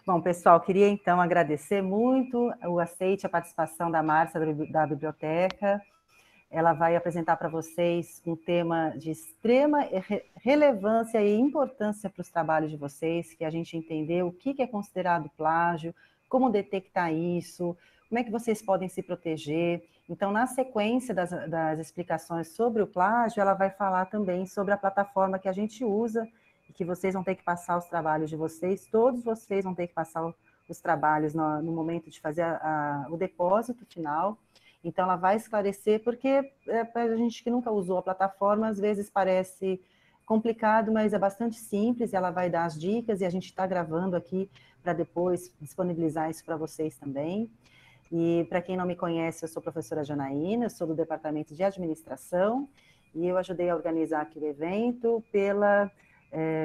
Bom, pessoal, queria então agradecer muito o aceite, a participação da Márcia da biblioteca. Ela vai apresentar para vocês um tema de extrema relevância e importância para os trabalhos de vocês, que a gente entender o que é considerado plágio, como detectar isso, como é que vocês podem se proteger. Então, na sequência das explicações sobre o plágio, ela vai falar também sobre a plataforma que a gente usa, e que vocês vão ter que passar os trabalhos de vocês, todos vocês vão ter que passar os trabalhos no momento de fazer o depósito final. Então, ela vai esclarecer, porque para a gente que nunca usou a plataforma, às vezes parece complicado, mas é bastante simples, ela vai dar as dicas, e a gente está gravando aqui para depois disponibilizar isso para vocês também. E para quem não me conhece, eu sou a professora Janaína, eu sou do Departamento de Administração, e eu ajudei a organizar aqui o evento pela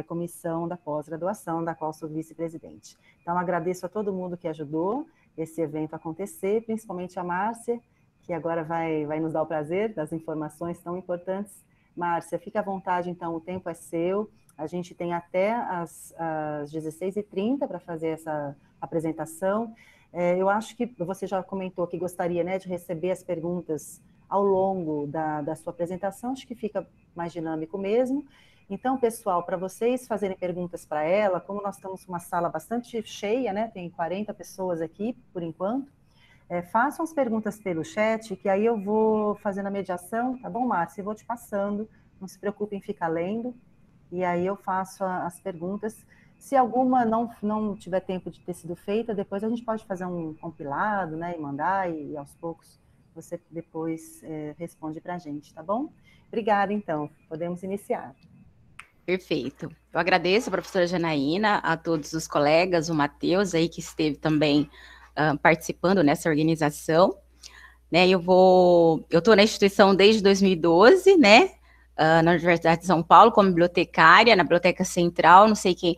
comissão da pós-graduação, da qual sou vice-presidente. Então, agradeço a todo mundo que ajudou esse evento acontecer, principalmente a Márcia, que agora vai nos dar o prazer das informações tão importantes. Márcia, fica à vontade, então, o tempo é seu. A gente tem até às 16h30 para fazer essa apresentação. Eu acho que você já comentou que gostaria, né, de receber as perguntas ao longo da sua apresentação, acho que fica mais dinâmico mesmo. Então, pessoal, para vocês fazerem perguntas para ela, como nós estamos com uma sala bastante cheia, né, tem 40 pessoas aqui, por enquanto, façam as perguntas pelo chat, que aí eu vou fazendo a mediação, tá bom, Márcia? Eu vou te passando, não se preocupe em ficar lendo, e aí eu faço as perguntas. Se alguma não tiver tempo de ter sido feita, depois a gente pode fazer um compilado, né, e mandar, e aos poucos você depois responde para a gente, tá bom? Obrigada, então. Podemos iniciar. Perfeito. Eu agradeço a professora Janaína, a todos os colegas, o Matheus aí que esteve também participando nessa organização, né? Eu estou na instituição desde 2012, né? Na Universidade de São Paulo, como bibliotecária, na Biblioteca Central. Não sei quem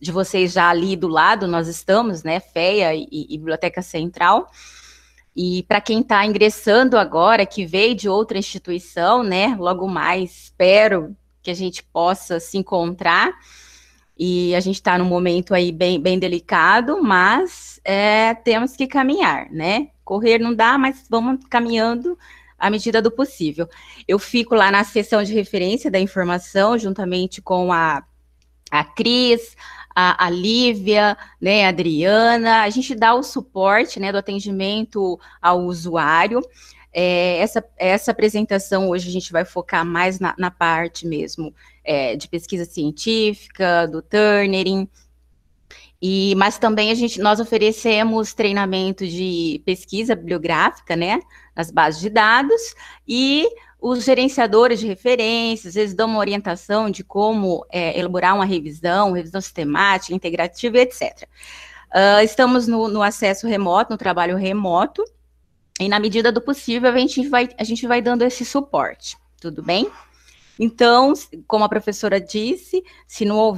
de vocês já ali do lado, nós estamos, né? FEA e Biblioteca Central. E para quem está ingressando agora, que veio de outra instituição, né? Logo mais, espero que a gente possa se encontrar. E a gente está num momento aí bem delicado, mas temos que caminhar, né? Correr não dá, mas vamos caminhando à medida do possível. Eu fico lá na seção de referência da informação, juntamente com a Cris, a Lívia, né, a Adriana. A gente dá o suporte, né, do atendimento ao usuário. Essa apresentação hoje a gente vai focar mais na parte mesmo de pesquisa científica, do Turnering, mas também nós oferecemos treinamento de pesquisa bibliográfica, né, nas bases de dados, e os gerenciadores de referências, às vezes dão uma orientação de como elaborar uma revisão sistemática, integrativa, etc. Estamos no acesso remoto, no trabalho remoto, e na medida do possível a gente vai dando esse suporte, tudo bem? Então, como a professora disse, se não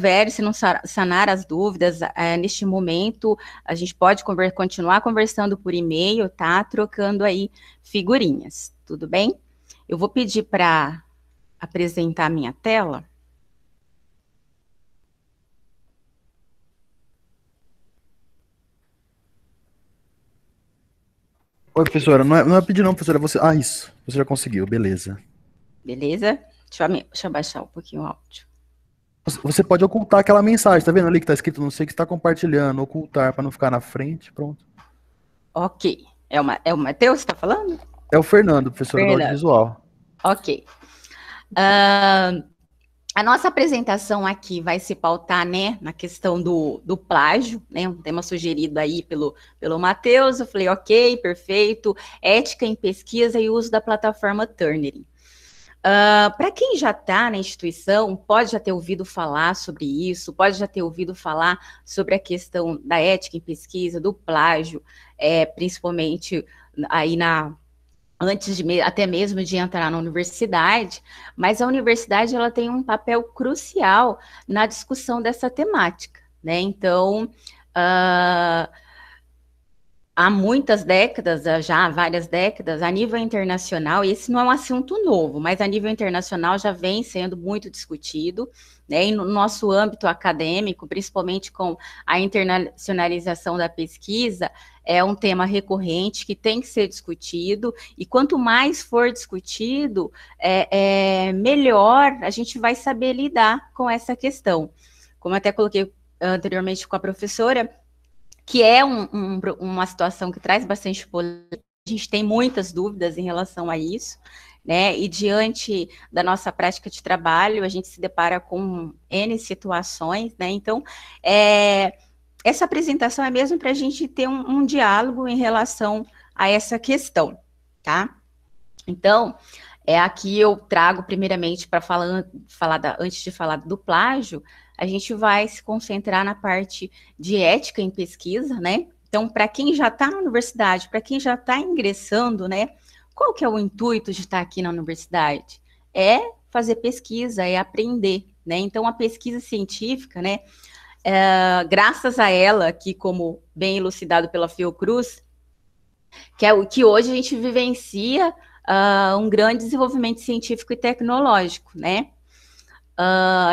sanar as dúvidas neste momento, a gente pode continuar conversando por e-mail, tá? Trocando aí figurinhas, tudo bem? Eu vou pedir para apresentar a minha tela. Oi, professora, não é pedir não, professora, isso, você já conseguiu, beleza. Beleza? Deixa eu baixar um pouquinho o áudio. Você pode ocultar aquela mensagem, tá vendo ali que tá escrito, não sei, que está compartilhando, ocultar, para não ficar na frente, pronto. Ok. É o Matheus que está falando? É o Fernando, professor do audiovisual. Ok. A nossa apresentação aqui vai se pautar, né, na questão do plágio, né, um tema sugerido aí pelo Matheus. Eu falei, ok, perfeito, ética em pesquisa e uso da plataforma Turnering. Para quem já está na instituição, pode já ter ouvido falar sobre isso, pode já ter ouvido falar sobre a questão da ética em pesquisa, do plágio, principalmente aí antes até mesmo de entrar na universidade, mas a universidade ela tem um papel crucial na discussão dessa temática, né? Então, há muitas décadas, já há várias décadas, a nível internacional, e esse não é um assunto novo, mas a nível internacional já vem sendo muito discutido, né, e no nosso âmbito acadêmico, principalmente com a internacionalização da pesquisa, é um tema recorrente que tem que ser discutido, e quanto mais for discutido, melhor a gente vai saber lidar com essa questão. Como eu até coloquei anteriormente com a professora, que é uma situação que traz bastante polêmica, a gente tem muitas dúvidas em relação a isso, né, e diante da nossa prática de trabalho, a gente se depara com N situações, né, então, essa apresentação é mesmo para a gente ter um diálogo em relação a essa questão, tá? Então, aqui eu trago primeiramente para antes de falar do plágio, a gente vai se concentrar na parte de ética em pesquisa, né? Então, para quem já está na universidade, para quem já está ingressando, né? Qual que é o intuito de estar aqui na universidade? É fazer pesquisa, é aprender, né? Então, a pesquisa científica, né? Graças a ela, aqui como bem elucidado pela Fiocruz, que é o que hoje a gente vivencia um grande desenvolvimento científico e tecnológico, né?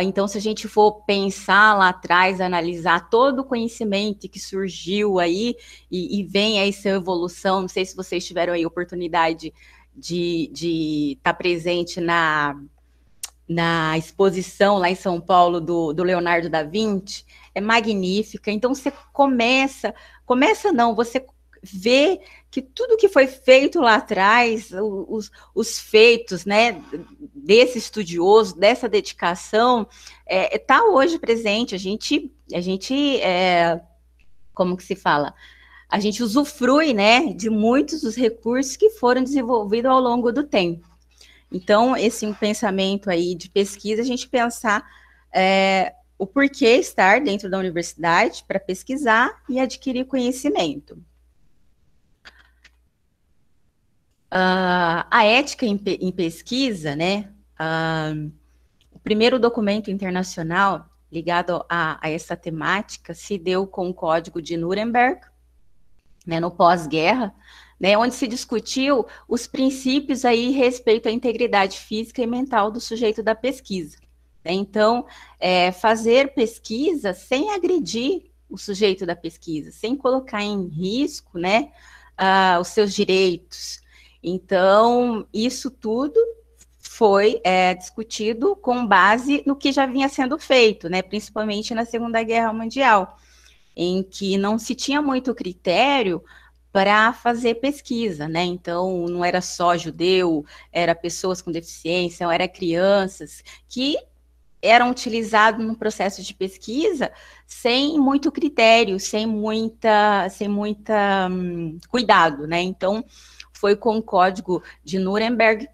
Então, se a gente for pensar lá atrás, analisar todo o conhecimento que surgiu aí e vem aí essa evolução, não sei se vocês tiveram aí oportunidade de estar presente na exposição lá em São Paulo do Leonardo da Vinci, é magnífica. Então, você você vê que tudo que foi feito lá atrás, os feitos, né, desse estudioso, dessa dedicação, está hoje presente. A gente como que se fala? A gente usufrui, né, de muitos dos recursos que foram desenvolvidos ao longo do tempo. Então, esse pensamento aí de pesquisa, a gente pensar o porquê estar dentro da universidade para pesquisar e adquirir conhecimento. A ética em pesquisa, né? O primeiro documento internacional ligado a essa temática se deu com o Código de Nuremberg, né, no pós-guerra, né, onde se discutiu os princípios aí respeito à integridade física e mental do sujeito da pesquisa. Né? Então, fazer pesquisa sem agredir o sujeito da pesquisa, sem colocar em risco, né, os seus direitos. Então, isso tudo foi discutido com base no que já vinha sendo feito, né, principalmente na Segunda Guerra Mundial, em que não se tinha muito critério para fazer pesquisa, né? Então, não era só judeu, era pessoas com deficiência, era crianças que eram utilizados no processo de pesquisa sem muito critério, sem muita cuidado, né? Então, foi com o Código de Nuremberg,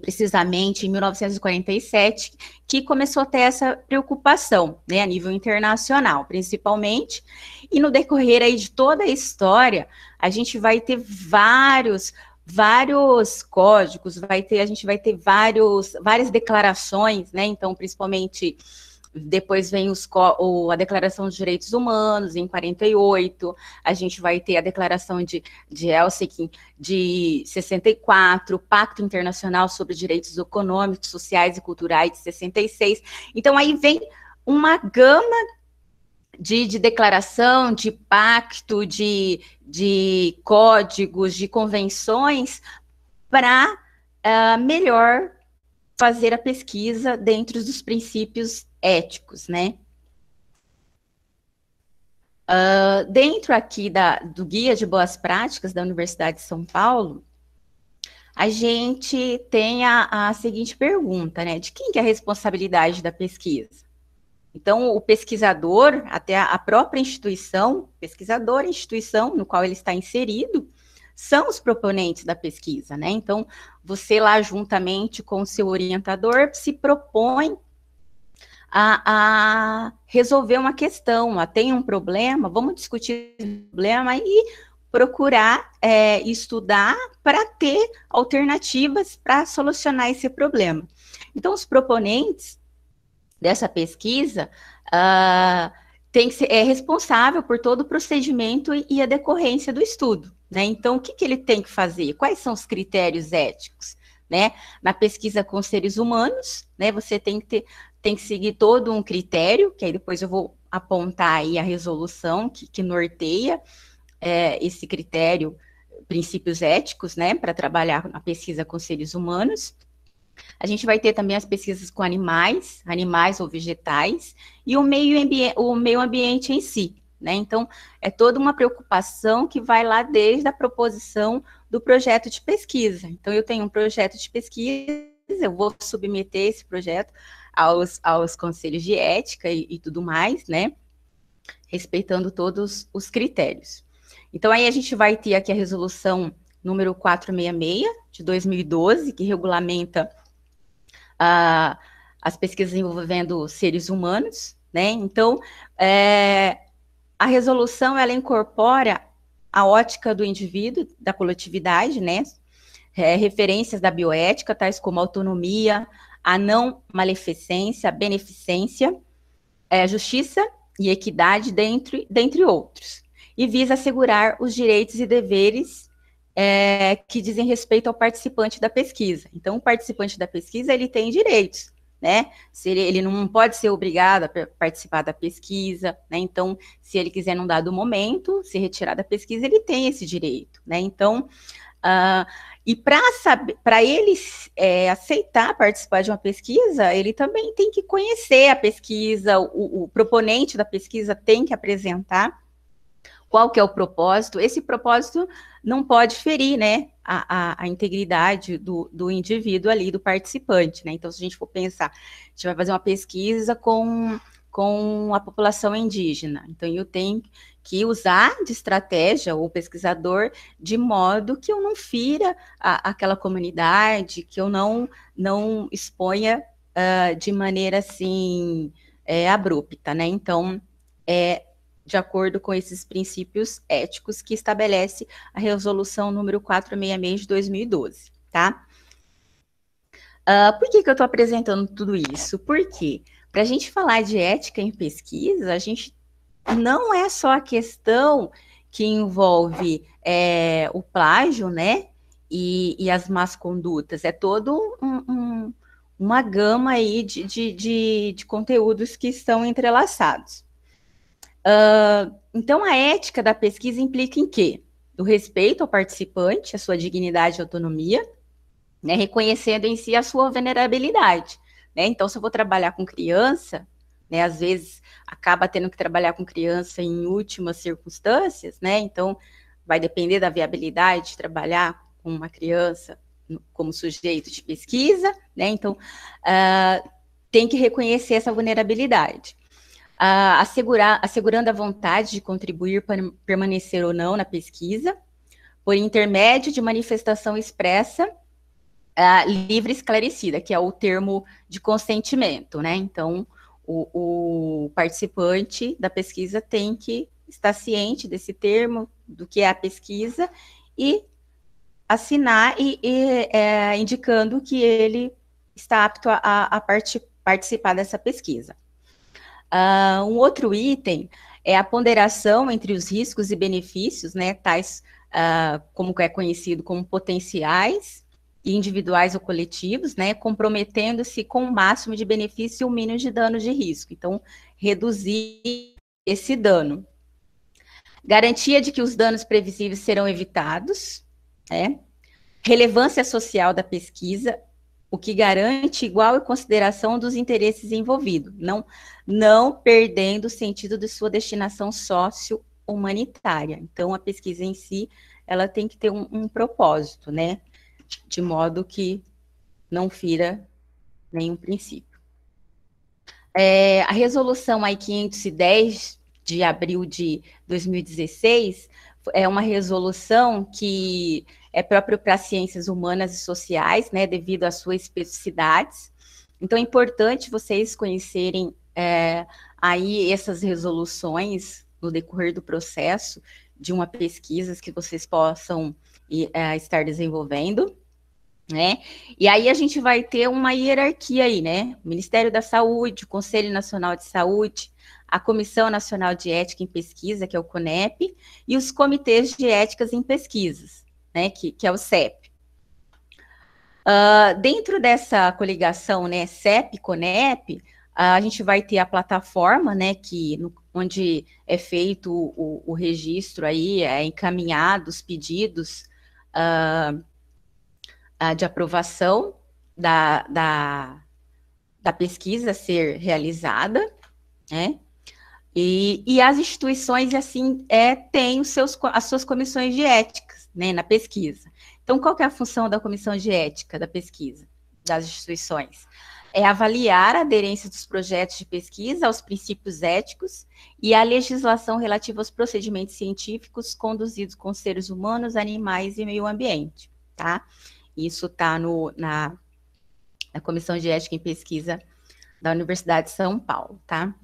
precisamente em 1947, que começou a ter essa preocupação, né, a nível internacional, principalmente, e no decorrer aí de toda a história, a gente vai ter vários códigos, a gente vai ter várias declarações, né, então, principalmente, depois vem a Declaração dos Direitos Humanos, em 48, a gente vai ter a Declaração de Helsinki, de 64, o Pacto Internacional sobre Direitos Econômicos, Sociais e Culturais, de 66. Então, aí vem uma gama de declaração, de pacto, de códigos, de convenções, para melhor fazer a pesquisa dentro dos princípios éticos, né? Dentro aqui do Guia de Boas Práticas da Universidade de São Paulo, a gente tem a seguinte pergunta, né? De quem que é a responsabilidade da pesquisa? Então, o pesquisador, até a própria instituição, pesquisador, a instituição no qual ele está inserido, são os proponentes da pesquisa, né? Então, você lá, juntamente com o seu orientador, se propõe a resolver uma questão, tem um problema, vamos discutir o problema e procurar estudar para ter alternativas para solucionar esse problema. Então, os proponentes dessa pesquisa tem que ser responsável por todo o procedimento e a decorrência do estudo, né? Então, o que ele tem que fazer? Quais são os critérios éticos, né? Na pesquisa com seres humanos, né? Você tem que seguir todo um critério, que aí depois eu vou apontar aí a resolução que norteia esse critério, princípios éticos, né? Para trabalhar na pesquisa com seres humanos. A gente vai ter também as pesquisas com animais ou vegetais, e o meio ambiente em si, né? Então, é toda uma preocupação que vai lá desde a proposição do projeto de pesquisa. Então, eu tenho um projeto de pesquisa, eu vou submeter esse projeto aos conselhos de ética e tudo mais, né? Respeitando todos os critérios. Então, aí a gente vai ter aqui a resolução número 466, de 2012, que regulamenta as pesquisas envolvendo seres humanos, né? Então, a resolução, ela incorpora a ótica do indivíduo, da coletividade, né? Referências da bioética, tais como autonomia, a não maleficência, a beneficência, justiça e equidade, dentre outros. E visa assegurar os direitos e deveres que dizem respeito ao participante da pesquisa. Então, o participante da pesquisa, ele tem direitos, né? Ele não pode ser obrigado a participar da pesquisa, né? Então, se ele quiser, num dado momento, se retirar da pesquisa, ele tem esse direito, né? Então, e para ele aceitar participar de uma pesquisa, ele também tem que conhecer a pesquisa, o proponente da pesquisa tem que apresentar qual que é o propósito. Esse propósito não pode ferir, né, a integridade do indivíduo ali, do participante, né? Então, se a gente for pensar, a gente vai fazer uma pesquisa com a população indígena, então eu tenho que usar de estratégia, o pesquisador, de modo que eu não fira aquela comunidade, que eu não exponha de maneira, assim, abrupta, né? Então, de acordo com esses princípios éticos que estabelece a resolução número 466 de 2012, tá? Por que eu estou apresentando tudo isso? Porque, para a gente falar de ética em pesquisa, a gente não é só a questão que envolve o plágio, né, e as más condutas, é todo uma gama aí de conteúdos que estão entrelaçados. Então, a ética da pesquisa implica em quê? O respeito ao participante, a sua dignidade e autonomia, né, reconhecendo em si a sua vulnerabilidade, né? Então, se eu vou trabalhar com criança, né, às vezes acaba tendo que trabalhar com criança em últimas circunstâncias, né? Então, vai depender da viabilidade de trabalhar com uma criança como sujeito de pesquisa, né? Então, tem que reconhecer essa vulnerabilidade. Assegurando a vontade de contribuir para permanecer ou não na pesquisa, por intermédio de manifestação expressa, livre e esclarecida, que é o termo de consentimento, né? Então, o participante da pesquisa tem que estar ciente desse termo, do que é a pesquisa, e assinar indicando que ele está apto a participar dessa pesquisa. Um outro item é a ponderação entre os riscos e benefícios, né, tais como é conhecido como potenciais, individuais ou coletivos, né, comprometendo-se com o máximo de benefício e o mínimo de dano de risco. Então, reduzir esse dano. Garantia de que os danos previsíveis serão evitados, né? Relevância social da pesquisa, o que garante igual consideração dos interesses envolvidos, não perdendo o sentido de sua destinação socio-humanitária. Então, a pesquisa em si, ela tem que ter um propósito, né? De modo que não fira nenhum princípio. A resolução aí 510, de abril de 2016, é uma resolução que é própria para ciências humanas e sociais, né, devido às suas especificidades. Então, é importante vocês conhecerem aí essas resoluções no decorrer do processo de uma pesquisa que vocês possam estar desenvolvendo, né? E aí a gente vai ter uma hierarquia aí, né? O Ministério da Saúde, o Conselho Nacional de Saúde, a Comissão Nacional de Ética em Pesquisa, que é o CONEP, e os Comitês de Éticas em Pesquisas, né, que é o CEP. Dentro dessa coligação, né, CEP-CONEP, a gente vai ter a plataforma, né, onde é feito o registro aí, encaminhado os pedidos de aprovação da pesquisa a ser realizada, né? E as instituições, assim, têm as suas comissões de éticas, né, na pesquisa. Então, qual que é a função da comissão de ética da pesquisa das instituições? É avaliar a aderência dos projetos de pesquisa aos princípios éticos e à legislação relativa aos procedimentos científicos conduzidos com seres humanos, animais e meio ambiente, tá? Isso está na Comissão de Ética em Pesquisa da Universidade de São Paulo, tá?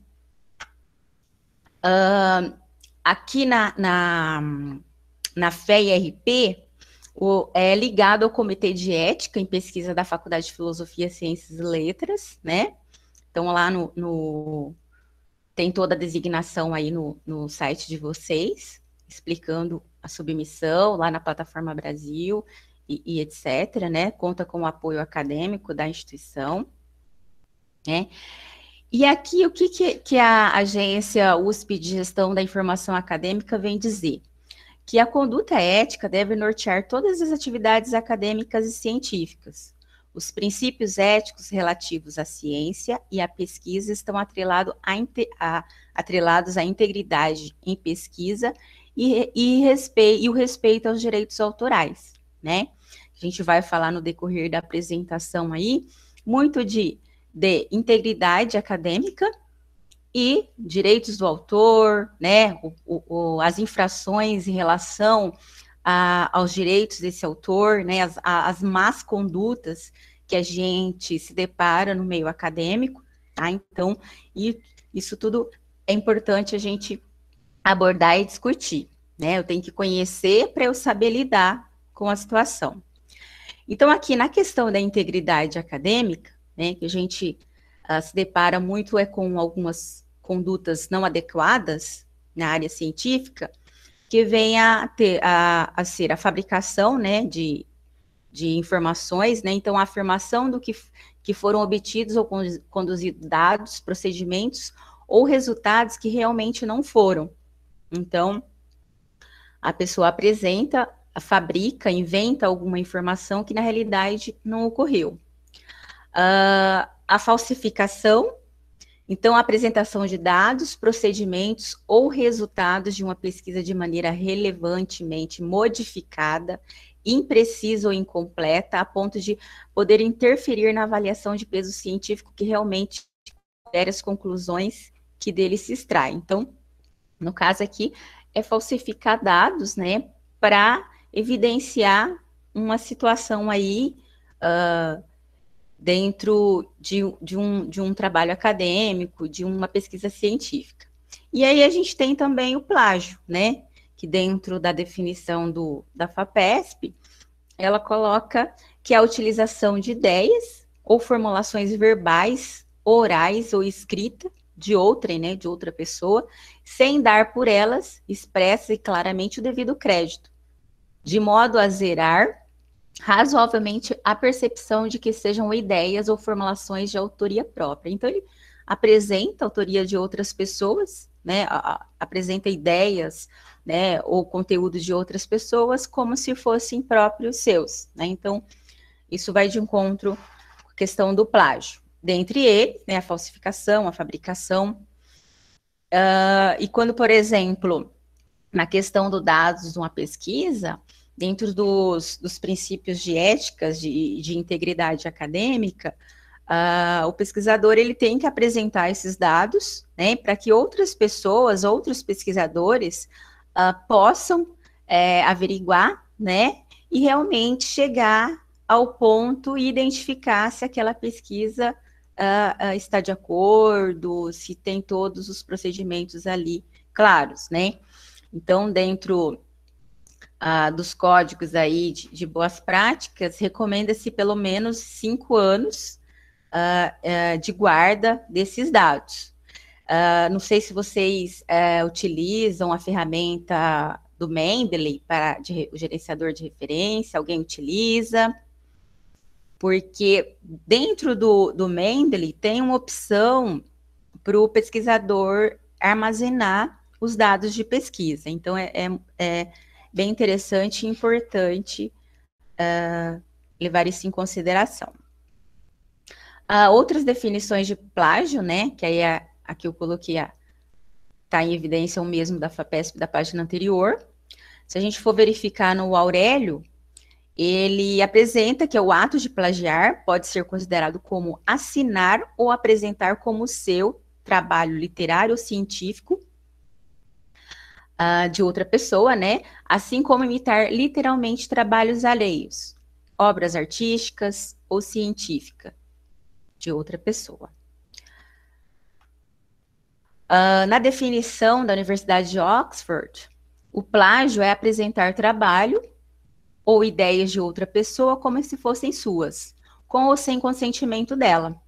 Aqui na FEI-RP, é ligado ao Comitê de Ética em Pesquisa da Faculdade de Filosofia, Ciências e Letras, né? Então, lá tem toda a designação aí no site de vocês, explicando a submissão lá na Plataforma Brasil e etc., né? Conta com o apoio acadêmico da instituição, né? E aqui, o que a Agência USP de Gestão da Informação Acadêmica vem dizer? Que a conduta ética deve nortear todas as atividades acadêmicas e científicas. Os princípios éticos relativos à ciência e à pesquisa estão atrelados à integridade em pesquisa e o respeito aos direitos autorais, né? A gente vai falar no decorrer da apresentação aí, muito de integridade acadêmica e direitos do autor, né, as infrações em relação aos direitos desse autor, né, as más condutas que a gente se depara no meio acadêmico, tá? Então, isso tudo é importante a gente abordar e discutir, né? Eu tenho que conhecer para eu saber lidar com a situação. Então, aqui na questão da integridade acadêmica, né, que a gente se depara muito com algumas condutas não adequadas na área científica, que vem a ser a fabricação, né, de informações, né, então a afirmação do que foram obtidos ou conduzidos dados, procedimentos ou resultados que realmente não foram. Então, a pessoa apresenta, fabrica, inventa alguma informação que na realidade não ocorreu. A falsificação, então a apresentação de dados, procedimentos ou resultados de uma pesquisa de maneira relevantemente modificada, imprecisa ou incompleta, a ponto de poder interferir na avaliação de peso científico que realmente confere as conclusões que dele se extrai. Então, no caso aqui, é falsificar dados, né, para evidenciar uma situação aí dentro de um trabalho acadêmico, de uma pesquisa científica. E aí a gente tem também o plágio, né, que dentro da definição da FAPESP, ela coloca que a utilização de ideias ou formulações verbais, orais ou escrita de outra pessoa, sem dar por elas expressa e claramente o devido crédito, de modo a zerar razoavelmente a percepção de que sejam ideias ou formulações de autoria própria. Então, ele apresenta a autoria de outras pessoas, né, apresenta ideias, né, ou conteúdo de outras pessoas como se fossem próprios seus, né? Então, isso vai de encontro com a questão do plágio. Dentre eles, né, a falsificação, a fabricação, e quando, por exemplo, na questão dos dados de uma pesquisa, dentro dos princípios de éticas, de integridade acadêmica, o pesquisador ele tem que apresentar esses dados, né, para que outras pessoas, outros pesquisadores possam averiguar, né, e realmente chegar ao ponto e identificar se aquela pesquisa está de acordo, se tem todos os procedimentos ali claros, né. Então, dentro dos códigos aí de boas práticas, recomenda-se pelo menos 5 anos de guarda desses dados. Não sei se vocês utilizam a ferramenta do Mendeley para o gerenciador de referência, alguém utiliza? Porque dentro do Mendeley tem uma opção para o pesquisador armazenar os dados de pesquisa. Então, é bem interessante e importante levar isso em consideração. Outras definições de plágio, né, que aí aqui eu coloquei, está em evidência o mesmo da FAPESP da página anterior. Se a gente for verificar no Aurélio, ele apresenta que o ato de plagiar pode ser considerado como assinar ou apresentar como seu trabalho literário ou científico de outra pessoa, né? Assim como imitar literalmente trabalhos alheios, obras artísticas ou científicas de outra pessoa. Na definição da Universidade de Oxford, o plágio é apresentar trabalho ou ideias de outra pessoa como se fossem suas, com ou sem consentimento dela,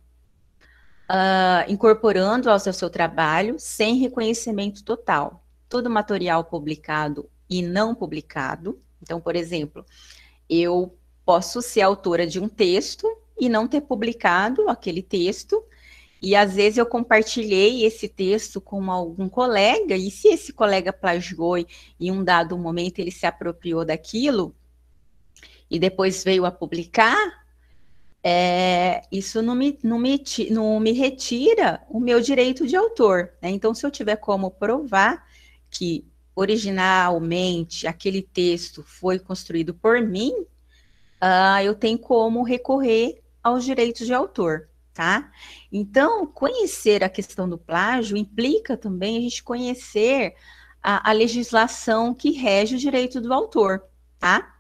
incorporando ao seu trabalho sem reconhecimento total. Todo material publicado e não publicado. Então, por exemplo, eu posso ser autora de um texto e não ter publicado aquele texto, e às vezes eu compartilhei esse texto com algum colega, e se esse colega plagiou e em um dado momento ele se apropriou daquilo, e depois veio a publicar, isso não me retira o meu direito de autor, né? Então, se eu tiver como provar que originalmente aquele texto foi construído por mim, eu tenho como recorrer aos direitos de autor, tá? Então, conhecer a questão do plágio implica também a gente conhecer a legislação que rege o direito do autor, tá?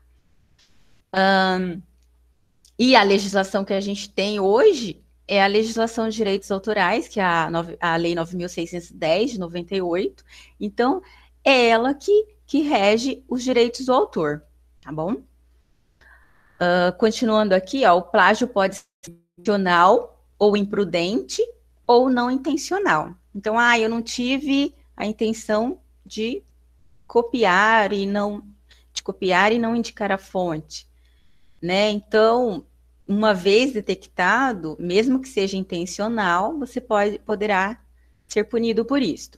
E a legislação que a gente tem hoje é a legislação de direitos autorais, que é a Lei 9.610, de 98. Então, é ela que rege os direitos do autor, tá bom? Continuando aqui, o plágio pode ser intencional ou imprudente ou não intencional. Então, eu não tive a intenção de copiar e não indicar a fonte, né? Então, uma vez detectado, mesmo que seja intencional, você poderá ser punido por isso.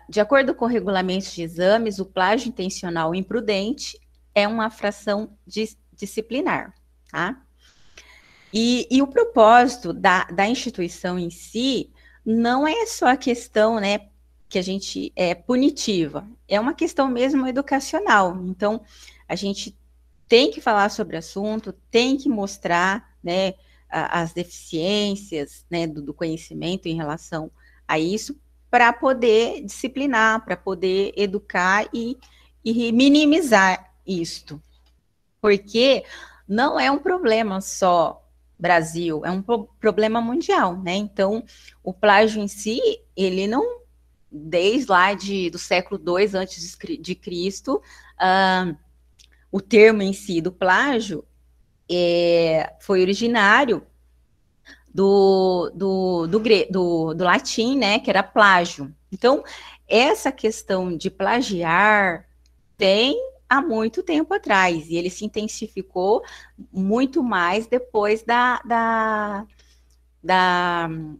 De acordo com regulamentos de exames, o plágio intencional imprudente é uma infração disciplinar, tá? E o propósito da instituição em si não é só a questão, né, que a gente é punitiva, é uma questão mesmo educacional. Então, a gente tem que falar sobre o assunto, tem que mostrar, né, as deficiências, né, do conhecimento em relação a isso, para poder disciplinar, para poder educar e minimizar isto. Porque não é um problema só Brasil, é um problema mundial, né? Então, o plágio em si, ele não, desde lá do século II antes de Cristo, o termo em si do plágio foi originário do latim, né, que era plágio. Então, essa questão de plagiar tem há muito tempo atrás, e ele se intensificou muito mais depois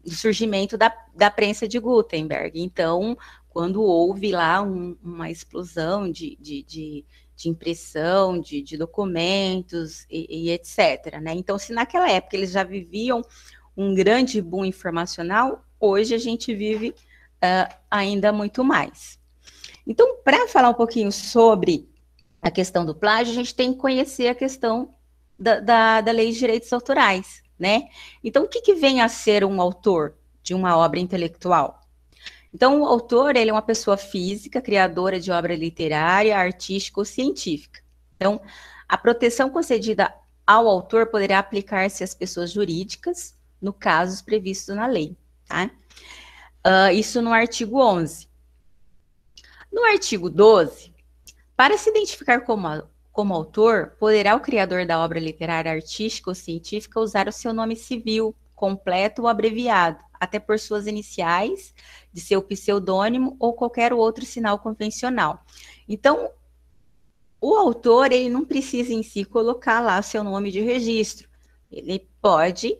do surgimento da prensa de Gutenberg. Então, quando houve lá uma explosão de impressão, de documentos e etc, né? Então, se naquela época eles já viviam um grande boom informacional, hoje a gente vive ainda muito mais. Então, para falar um pouquinho sobre a questão do plágio, a gente tem que conhecer a questão da Lei de Direitos Autorais, né? Então, o que vem a ser um autor de uma obra intelectual? Então, o autor, ele é uma pessoa física, criadora de obra literária, artística ou científica. Então, a proteção concedida ao autor poderá aplicar-se às pessoas jurídicas, no caso previstos na lei, tá? Isso no artigo 11. No artigo 12, para se identificar como autor, poderá o criador da obra literária, artística ou científica usar o seu nome civil, completo ou abreviado, até por suas iniciais, de seu pseudônimo ou qualquer outro sinal convencional. Então, o autor, ele não precisa em si colocar lá seu nome de registro. Ele pode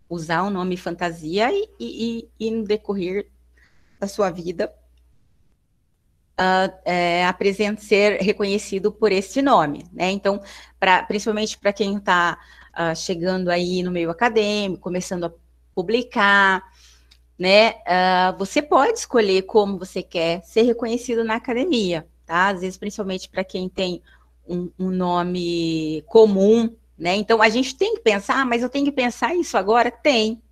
usar um nome fantasia e no decorrer da sua vida ser reconhecido por esse nome, né? Então, principalmente para quem está chegando aí no meio acadêmico, começando a publicar, né? Você pode escolher como você quer ser reconhecido na academia, tá? Às vezes, principalmente para quem tem um nome comum, né? Então, a gente tem que pensar, mas eu tenho que pensar isso agora? Tem,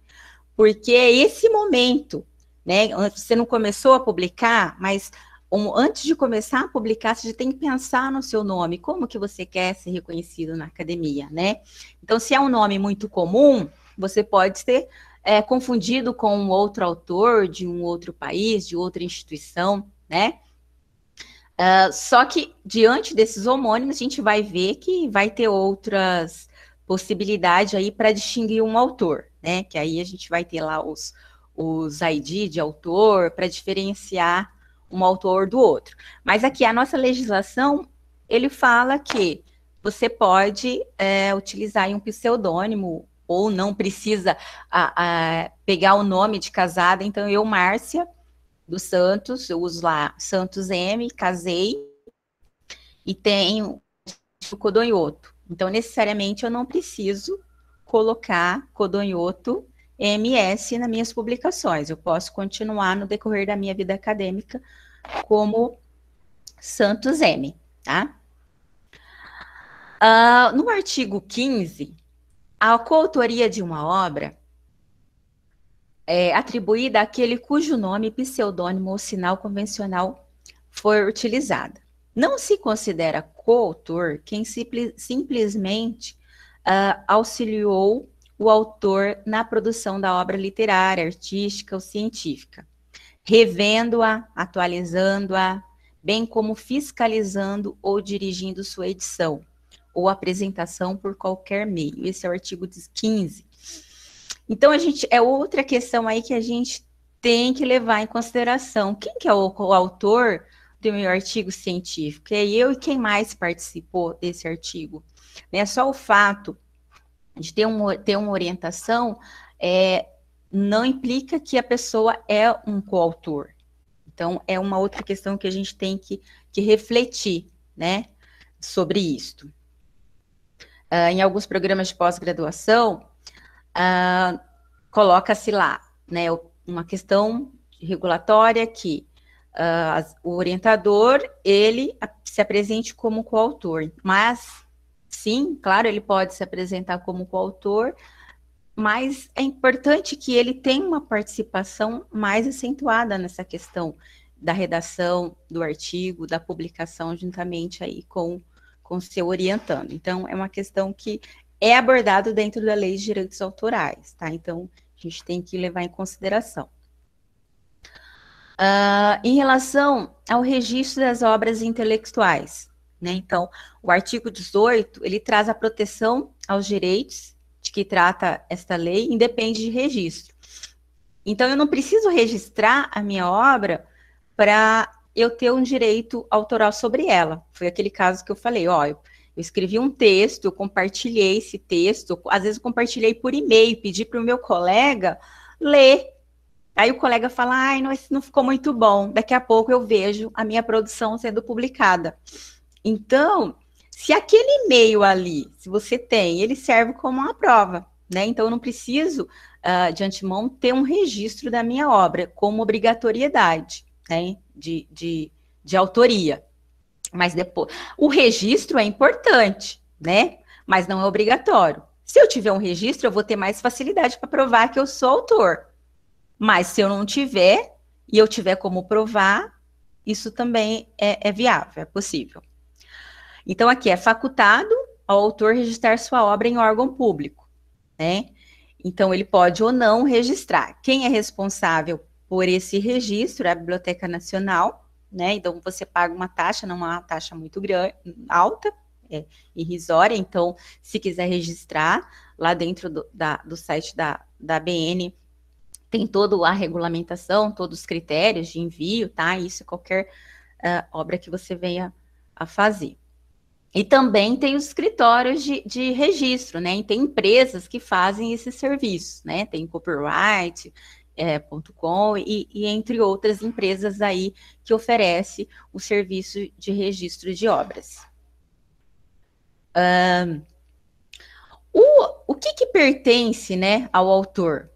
porque é esse momento, né? Você não começou a publicar, mas antes de começar a publicar, você já tem que pensar no seu nome, como que você quer ser reconhecido na academia, né? Então, se é um nome muito comum, você pode ser confundido com um outro autor de um outro país, de outra instituição, né? Só que, diante desses homônimos, a gente vai ver que vai ter outras possibilidades aí para distinguir um autor, né? Que aí a gente vai ter lá os ID de autor para diferenciar um autor do outro. Mas aqui a nossa legislação, ele fala que você pode utilizar um pseudônimo ou não precisa pegar o nome de casada. Então, eu, Márcia dos Santos, eu uso lá Santos M, casei e tenho o Codonhoto. Então, necessariamente, eu não preciso colocar Codonhoto MS nas minhas publicações. Eu posso continuar no decorrer da minha vida acadêmica como Santos M, tá? No artigo 15, a coautoria de uma obra é atribuída àquele cujo nome, pseudônimo ou sinal convencional for utilizada. Não se considera coautor quem simplesmente auxiliou o autor na produção da obra literária, artística ou científica, revendo-a, atualizando-a, bem como fiscalizando ou dirigindo sua edição ou apresentação por qualquer meio. Esse é o artigo 15. Então, é outra questão aí que a gente tem que levar em consideração. Quem que é o autor do meu artigo científico? É eu e quem mais participou desse artigo. Né? Só o fato de ter uma orientação não implica que a pessoa é um coautor. Então, é uma outra questão que a gente tem que refletir, né, sobre isto. Em alguns programas de pós-graduação, coloca-se lá, né, uma questão regulatória que o orientador, ele se apresente como coautor, mas, sim, claro, ele pode se apresentar como coautor, mas é importante que ele tenha uma participação mais acentuada nessa questão da redação do artigo, da publicação, juntamente aí com seu orientando. Então, é uma questão que é abordado dentro da Lei de Direitos Autorais, tá? Então, a gente tem que levar em consideração. Em relação ao registro das obras intelectuais, né? Então, o artigo 18, ele traz a proteção aos direitos de que trata esta lei, independe de registro. Então, eu não preciso registrar a minha obra para eu ter um direito autoral sobre ela. Foi aquele caso que eu falei, eu escrevi um texto, eu compartilhei esse texto, às vezes eu compartilhei por e-mail, pedi para o meu colega ler. Aí o colega fala, não ficou muito bom. Daqui a pouco eu vejo a minha produção sendo publicada. Então, se aquele e-mail ali, se você tem, ele serve como uma prova, né? Então, eu não preciso, de antemão, ter um registro da minha obra como obrigatoriedade, né? De autoria. Mas depois, o registro é importante, né? Mas não é obrigatório. Se eu tiver um registro, eu vou ter mais facilidade para provar que eu sou autor. Mas se eu não tiver, e eu tiver como provar, isso também é viável, é possível. Então, aqui é facultado ao autor registrar sua obra em órgão público, né? Então, ele pode ou não registrar. Quem é responsável por esse registro é a Biblioteca Nacional, né? Então, você paga uma taxa, não é uma taxa muito grande, alta, irrisória. Então, se quiser registrar lá dentro do site da ABN, tem toda a regulamentação, todos os critérios de envio, tá? Isso é qualquer obra que você venha a fazer. E também tem os escritórios de registro, né? E tem empresas que fazem esses serviços, né? Tem copyright.com e entre outras empresas aí que oferece o serviço de registro de obras. O que pertence, né, ao autor?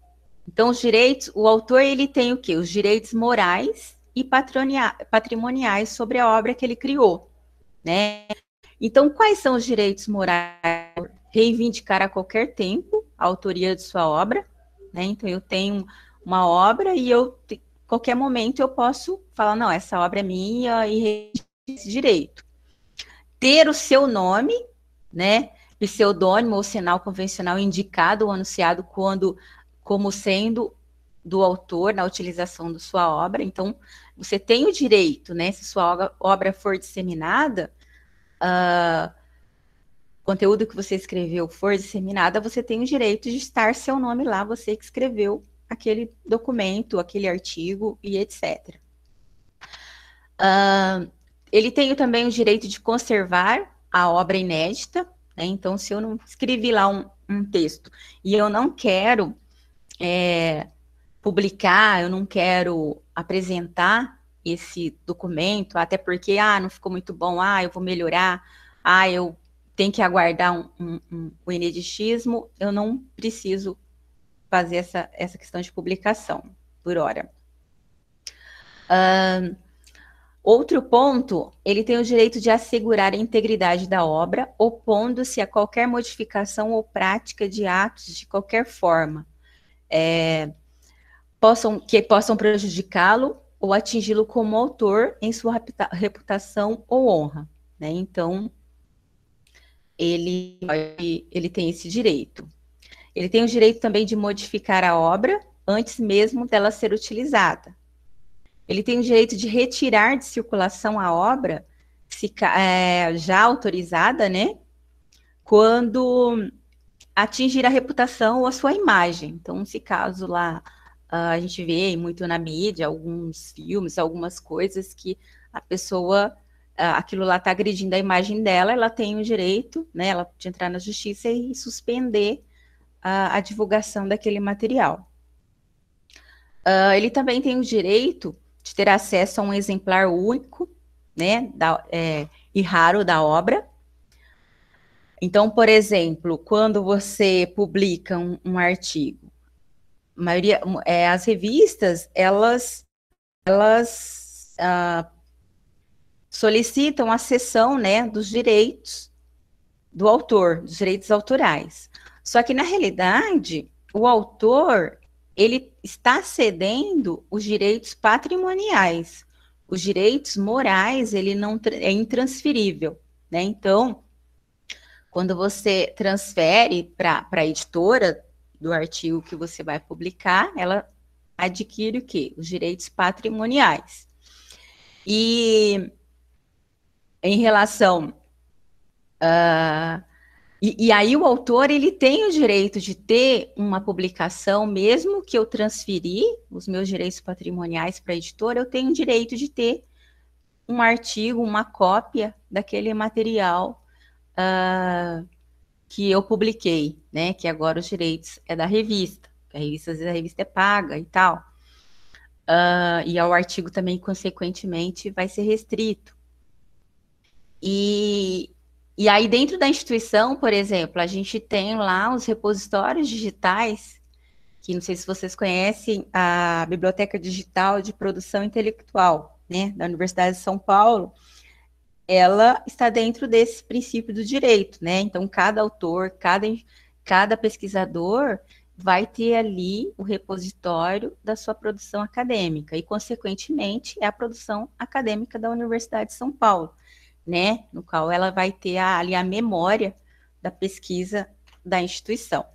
Então, os direitos, o autor ele tem o quê? Os direitos morais e patrimoniais sobre a obra que ele criou, né? Então, quais são os direitos morais? Reivindicar a qualquer tempo a autoria de sua obra, né? Então, eu tenho uma obra e qualquer momento eu posso falar, não, essa obra é minha e registrar esse direito. Ter o seu nome, né? Pseudônimo ou sinal convencional indicado ou anunciado como sendo do autor na utilização da sua obra. Então, você tem o direito, né? Se sua obra for disseminada, o conteúdo que você escreveu for disseminada, você tem o direito de estar seu nome lá, você que escreveu aquele documento, aquele artigo e etc. Ele tem também o direito de conservar a obra inédita, né? Então, se eu não escrevi lá um texto e eu não quero publicar, eu não quero apresentar esse documento, até porque, não ficou muito bom, eu vou melhorar, eu tenho que aguardar o ineditismo, eu não preciso fazer essa questão de publicação por hora. Outro ponto, ele tem o direito de assegurar a integridade da obra, opondo-se a qualquer modificação ou prática de atos de qualquer forma, que possam prejudicá-lo ou atingi-lo como autor em sua reputação ou honra, né? Então, ele tem esse direito. Ele tem o direito também de modificar a obra antes mesmo dela ser utilizada. Ele tem o direito de retirar de circulação a obra já autorizada, né? Quando atingir a reputação ou a sua imagem. Então, se caso lá a gente vê muito na mídia, alguns filmes, algumas coisas que a pessoa, aquilo lá está agredindo a imagem dela, ela tem o direito, né, ela de entrar na justiça e suspender a divulgação daquele material. Ele também tem o direito de ter acesso a um exemplar único, né, e raro da obra. Então, por exemplo, quando você publica um artigo, as revistas, elas solicitam a cessão, né, dos direitos do autor, dos direitos autorais. Só que, na realidade, o autor, ele está cedendo os direitos patrimoniais. Os direitos morais, ele não é intransferível, né? Então, quando você transfere para a editora do artigo que você vai publicar, ela adquire o quê? Os direitos patrimoniais. E em relação... E aí o autor, ele tem o direito de ter uma publicação, mesmo que eu transferir os meus direitos patrimoniais para a editora, eu tenho o direito de ter um artigo, uma cópia daquele material que eu publiquei, né? Que agora os direitos é da revista. A revista, às vezes, a revista é paga e tal. E o artigo também, consequentemente, vai ser restrito. E aí, dentro da instituição, por exemplo, a gente tem lá os repositórios digitais, que não sei se vocês conhecem, a Biblioteca Digital de Produção Intelectual, né, da Universidade de São Paulo, ela está dentro desse princípio do direito, né? Então, cada autor, cada pesquisador vai ter ali o repositório da sua produção acadêmica, e, consequentemente, é a produção acadêmica da Universidade de São Paulo, né, no qual ela vai ter ali a memória da pesquisa da instituição.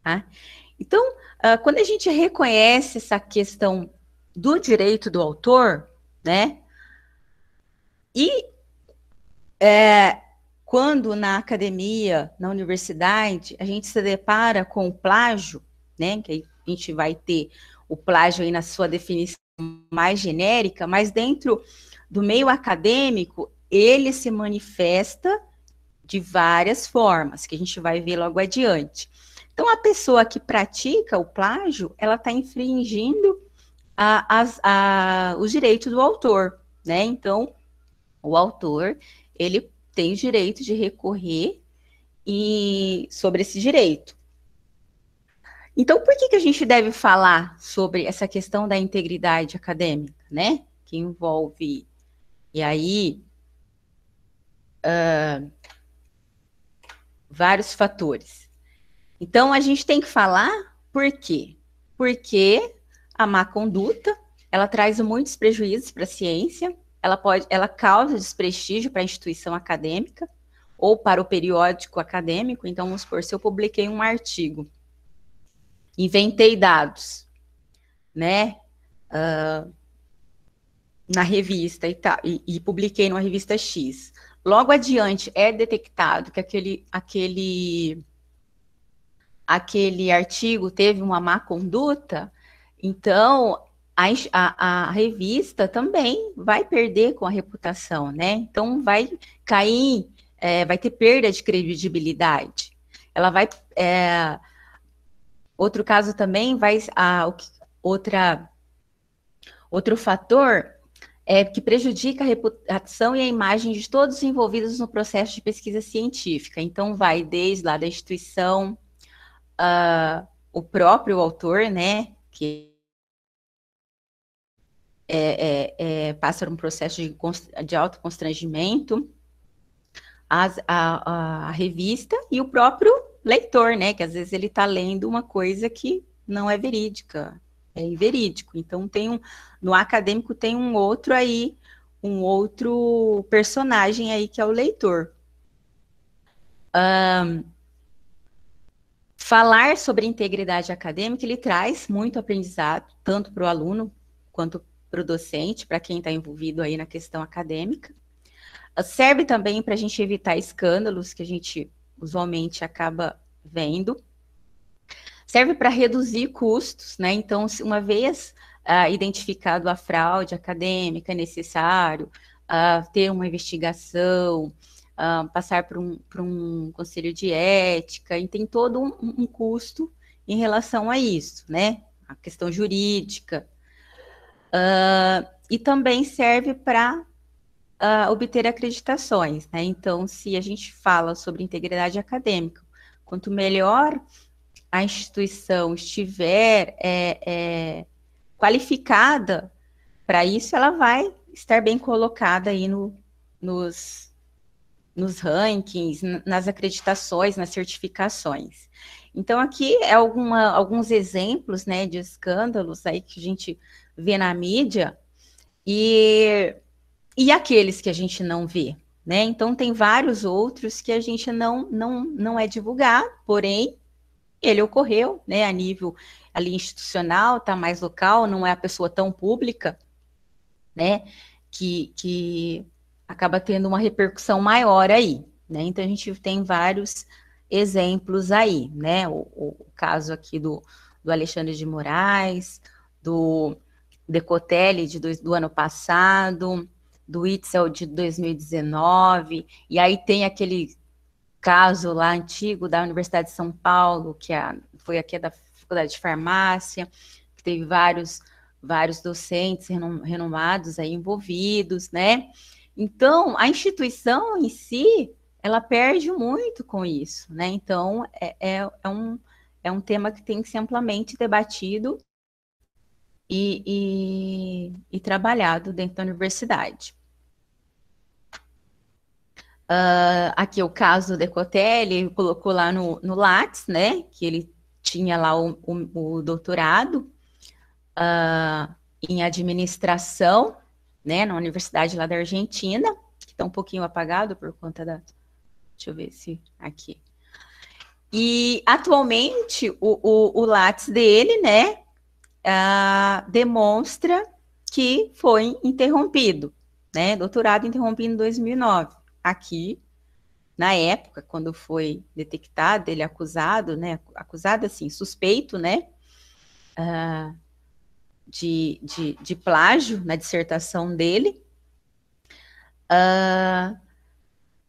Tá? Então, quando a gente reconhece essa questão do direito do autor, né, e quando na academia, na universidade, a gente se depara com o plágio, né, que a gente vai ter o plágio aí na sua definição mais genérica, mas dentro do meio acadêmico, ele se manifesta de várias formas, que a gente vai ver logo adiante. Então, a pessoa que pratica o plágio, ela está infringindo os direitos do autor, né? Então, o autor, ele tem o direito de recorrer sobre esse direito. Então, por que a gente deve falar sobre essa questão da integridade acadêmica, né? Que envolve, e aí, vários fatores. Então, a gente tem que falar por quê? Porque a má conduta, ela traz muitos prejuízos para a ciência, ela causa desprestígio para a instituição acadêmica ou para o periódico acadêmico. Então, vamos supor, se eu publiquei um artigo, inventei dados, né, na revista e publiquei numa revista X. Logo adiante é detectado que aquele artigo teve uma má conduta, então a revista também vai perder com a reputação, né? Então vai cair, vai ter perda de credibilidade. Ela vai... outro caso também outro fator que prejudica a reputação e a imagem de todos os envolvidos no processo de pesquisa científica. Então, vai desde lá da instituição, o próprio autor, né, que passa por um processo de autoconstrangimento, a revista e o próprio leitor, né, que às vezes ele está lendo uma coisa que não é verídica, é inverídico. Então, no acadêmico tem um outro personagem aí que é o leitor. Falar sobre integridade acadêmica, ele traz muito aprendizado, tanto para o aluno quanto para o docente, para quem está envolvido aí na questão acadêmica. Serve também para a gente evitar escândalos que a gente usualmente acaba vendo. Serve para reduzir custos, né? Então, uma vez identificado a fraude acadêmica, é necessário ter uma investigação, passar por um conselho de ética, e tem todo um custo em relação a isso, né? A questão jurídica. E também serve para obter acreditações, né? Então, se a gente fala sobre integridade acadêmica, quanto melhor a instituição estiver qualificada para isso, ela vai estar bem colocada aí nos rankings, nas acreditações, nas certificações. Então, aqui alguns exemplos, né, de escândalos aí que a gente vê na mídia e aqueles que a gente não vê, né? Então, tem vários outros que a gente não é divulgado, porém, ele ocorreu, né, a nível ali institucional, tá mais local, não é a pessoa tão pública, né, que acaba tendo uma repercussão maior aí, né? Então, a gente tem vários exemplos aí, né? O caso aqui do Alexandre de Moraes, do Decotelli do ano passado, do Itzel de 2019, e aí tem aquele caso lá antigo da Universidade de São Paulo, que foi aqui da Faculdade de Farmácia, que teve vários docentes renomados aí envolvidos, né? Então, a instituição em si, ela perde muito com isso, né? Então, é um tema que tem que ser amplamente debatido e trabalhado dentro da universidade. Aqui o caso do Decotelli, ele colocou lá no Lattes, né, que ele tinha lá o doutorado em administração, né, na universidade lá da Argentina, que está um pouquinho apagado por conta da... Deixa eu ver se... Aqui. E, atualmente, o Lattes dele, né, demonstra que foi interrompido, né, doutorado interrompido em 2009. Aqui, na época, quando foi detectado, ele acusado, né, acusado assim, suspeito, né, de plágio na dissertação dele,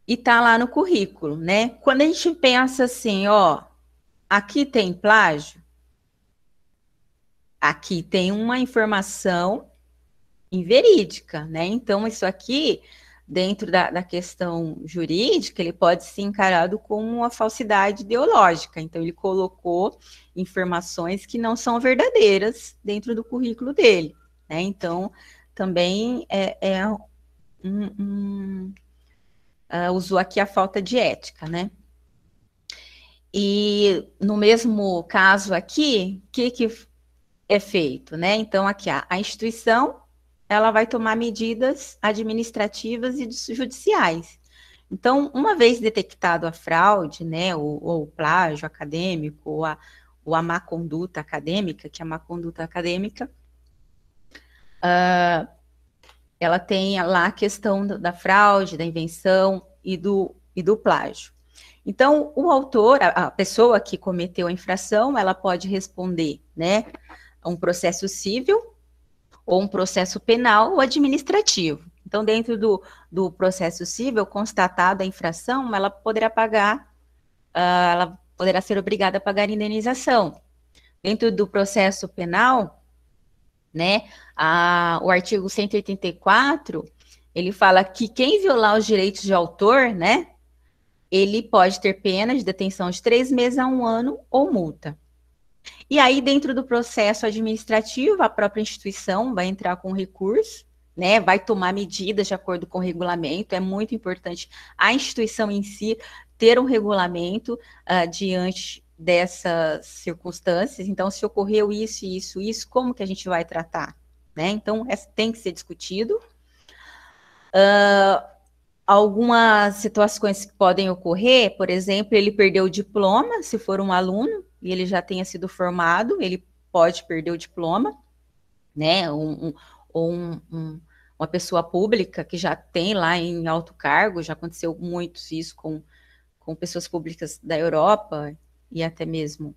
e está lá no currículo, né? Quando a gente pensa assim, ó, aqui tem plágio, aqui tem uma informação inverídica, né? Então, isso aqui, dentro da questão jurídica, ele pode ser encarado como uma falsidade ideológica. Então, ele colocou informações que não são verdadeiras dentro do currículo dele, né? Então, também usou aqui a falta de ética, né? E no mesmo caso aqui, o que é feito, né? Então, aqui a instituição, ela vai tomar medidas administrativas e judiciais. Então, uma vez detectado a fraude, né, ou o plágio acadêmico, ou a má conduta acadêmica, que a má conduta acadêmica, ela tem lá a questão da fraude, da invenção e do plágio. Então, o autor, a pessoa que cometeu a infração, ela pode responder, né, a um processo civil, ou um processo penal ou administrativo. Então, dentro do processo civil, constatada a infração, ela poderá pagar, ela poderá ser obrigada a pagar indenização. Dentro do processo penal, né, o artigo 184, ele fala que quem violar os direitos de autor, né, ele pode ter pena de detenção de 3 meses a 1 ano ou multa. E aí, dentro do processo administrativo, a própria instituição vai entrar com recurso, né, vai tomar medidas de acordo com o regulamento. É muito importante a instituição em si ter um regulamento diante dessas circunstâncias. Então, se ocorreu isso, como que a gente vai tratar? Né? Então, tem que ser discutido. Algumas situações que podem ocorrer, por exemplo, ele perdeu o diploma, se for um aluno, e ele já tenha sido formado, ele pode perder o diploma, né? Uma pessoa pública que já tem lá em alto cargo, já aconteceu muito isso com pessoas públicas da Europa e até mesmo.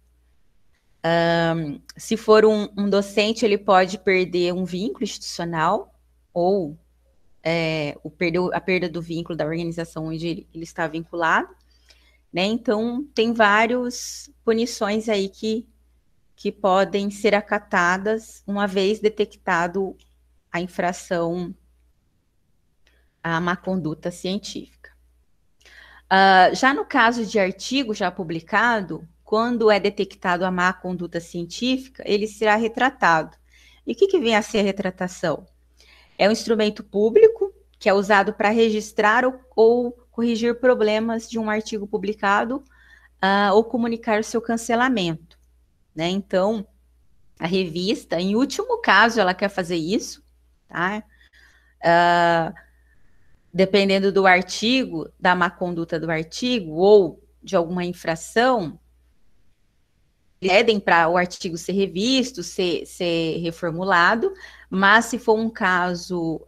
Se for um docente, ele pode perder um vínculo institucional ou a perda do vínculo da organização onde ele está vinculado, né? Então, tem várias punições aí que podem ser acatadas uma vez detectado a infração à má conduta científica. Já no caso de artigo já publicado, quando é detectado a má conduta científica, ele será retratado. E o que vem a ser a retratação? É um instrumento público que é usado para registrar ou corrigir problemas de um artigo publicado ou comunicar o seu cancelamento, né? Então, a revista, em último caso, ela quer fazer isso, tá? Dependendo do artigo, da má conduta do artigo ou de alguma infração, pedem para o artigo ser revisto, ser reformulado, mas se for um caso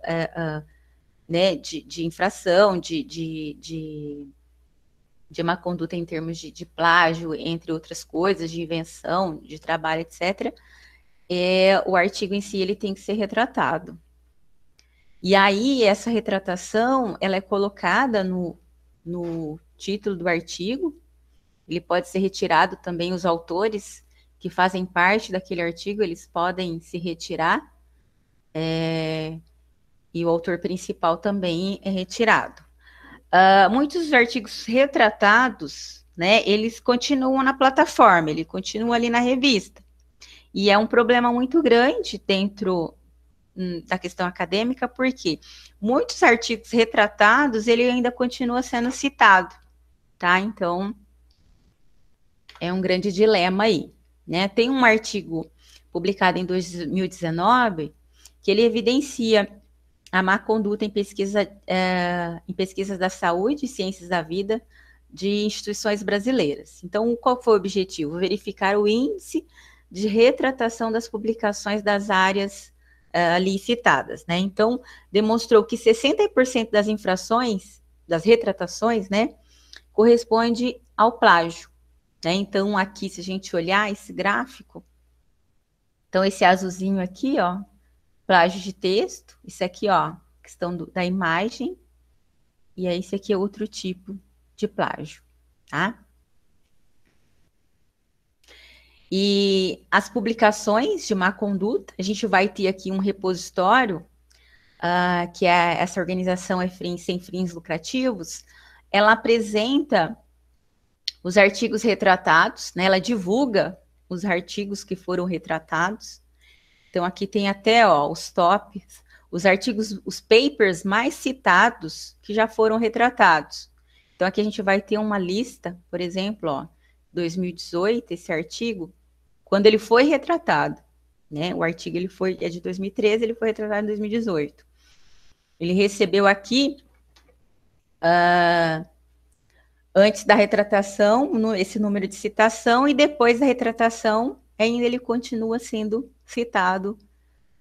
né, de infração, de má conduta em termos de plágio, entre outras coisas, de invenção, de trabalho, etc., o artigo em si ele tem que ser retratado. E aí, essa retratação, ela é colocada no título do artigo, ele pode ser retirado também, os autores que fazem parte daquele artigo, eles podem se retirar, e o autor principal também é retirado. Muitos artigos retratados, né, eles continuam na plataforma, ele continua ali na revista. E é um problema muito grande dentro da questão acadêmica, porque muitos artigos retratados, ele ainda continua sendo citado, tá? Então, é um grande dilema aí, né? Tem um artigo publicado em 2019 que ele evidencia a má conduta em pesquisas da saúde e ciências da vida de instituições brasileiras. Então, qual foi o objetivo? Verificar o índice de retratação das publicações das áreas ali citadas, né? Então, demonstrou que 60% das infrações, das retratações, né, corresponde ao plágio, né? Então, aqui, se a gente olhar esse gráfico, Então, esse azulzinho aqui, ó, plágio de texto. Isso aqui, ó, questão da imagem. E aí, esse aqui é outro tipo de plágio, tá? E as publicações de má conduta, a gente vai ter aqui um repositório, que é essa organização sem fins lucrativos, ela apresenta os artigos retratados, né? Ela divulga os artigos que foram retratados. Então, aqui tem até, ó, os tops, os artigos, os papers mais citados que já foram retratados. Então, aqui a gente vai ter uma lista, por exemplo, ó, 2018, esse artigo, quando ele foi retratado, né? O artigo é de 2013, ele foi retratado em 2018. Ele recebeu aqui, antes da retratação, esse número de citação, e depois da retratação, ainda ele continua sendo citado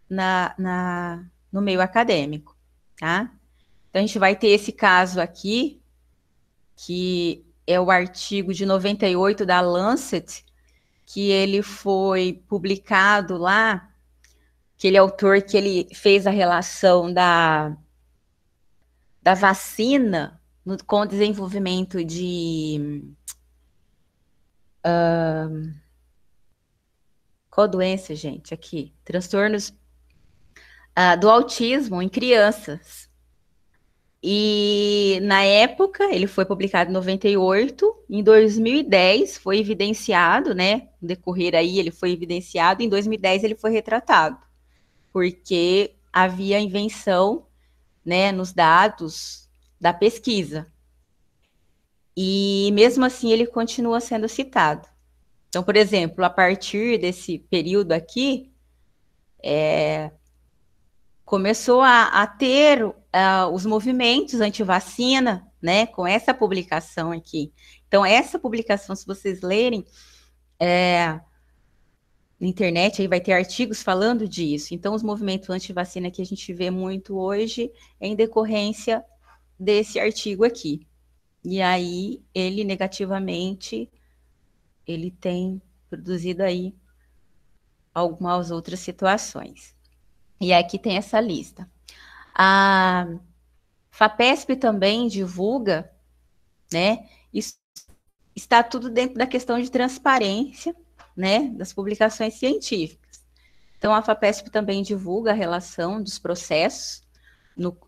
no meio acadêmico, tá? Então, a gente vai ter esse caso aqui, que é o artigo de 98 da Lancet, que ele foi publicado lá, aquele autor que ele fez a relação da vacina com o desenvolvimento de... qual doença, gente? Aqui. Transtornos do autismo em crianças. E, na época, ele foi publicado em 98. Em 2010, foi evidenciado, né? No decorrer aí, ele foi evidenciado. Em 2010, ele foi retratado. Porque havia invenção, né, nos dados da pesquisa. E, mesmo assim, ele continua sendo citado. Então, por exemplo, a partir desse período aqui, começou a ter os movimentos anti-vacina, né, com essa publicação aqui. Então, essa publicação, se vocês lerem na internet, aí vai ter artigos falando disso. Então, os movimentos anti-vacina que a gente vê muito hoje é em decorrência desse artigo aqui. E aí, ele negativamente, ele tem produzido aí algumas outras situações. E aqui tem essa lista. A FAPESP também divulga, né? Isso está tudo dentro da questão de transparência, né? Das publicações científicas. Então, a FAPESP também divulga a relação dos processos,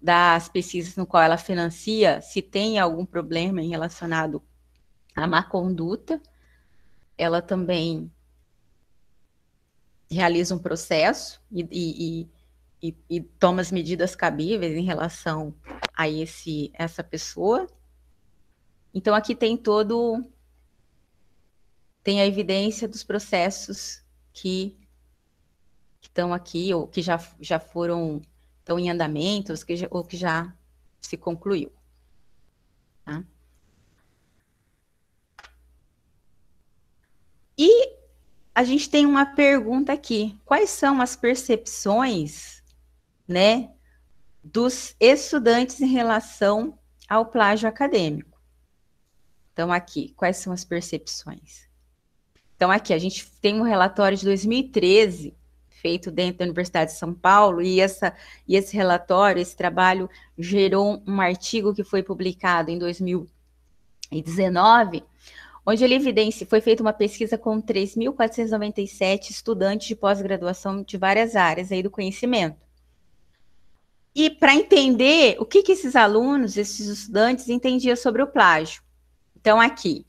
das pesquisas no qual ela financia, se tem algum problema relacionado à má conduta. Ela também realiza um processo e toma as medidas cabíveis em relação a essa pessoa. Então, aqui tem a evidência dos processos que estão aqui, ou que já estão em andamento, ou que já se concluiu. Tá? E a gente tem uma pergunta aqui. Quais são as percepções, né, dos estudantes em relação ao plágio acadêmico? Então, aqui, quais são as percepções? Então, aqui, a gente tem um relatório de 2013, feito dentro da Universidade de São Paulo, e esse relatório, esse trabalho, gerou um artigo que foi publicado em 2019, onde foi feita uma pesquisa com 3.497 estudantes de pós-graduação de várias áreas aí do conhecimento. E para entender o que esses alunos, esses estudantes, entendiam sobre o plágio. Então, aqui,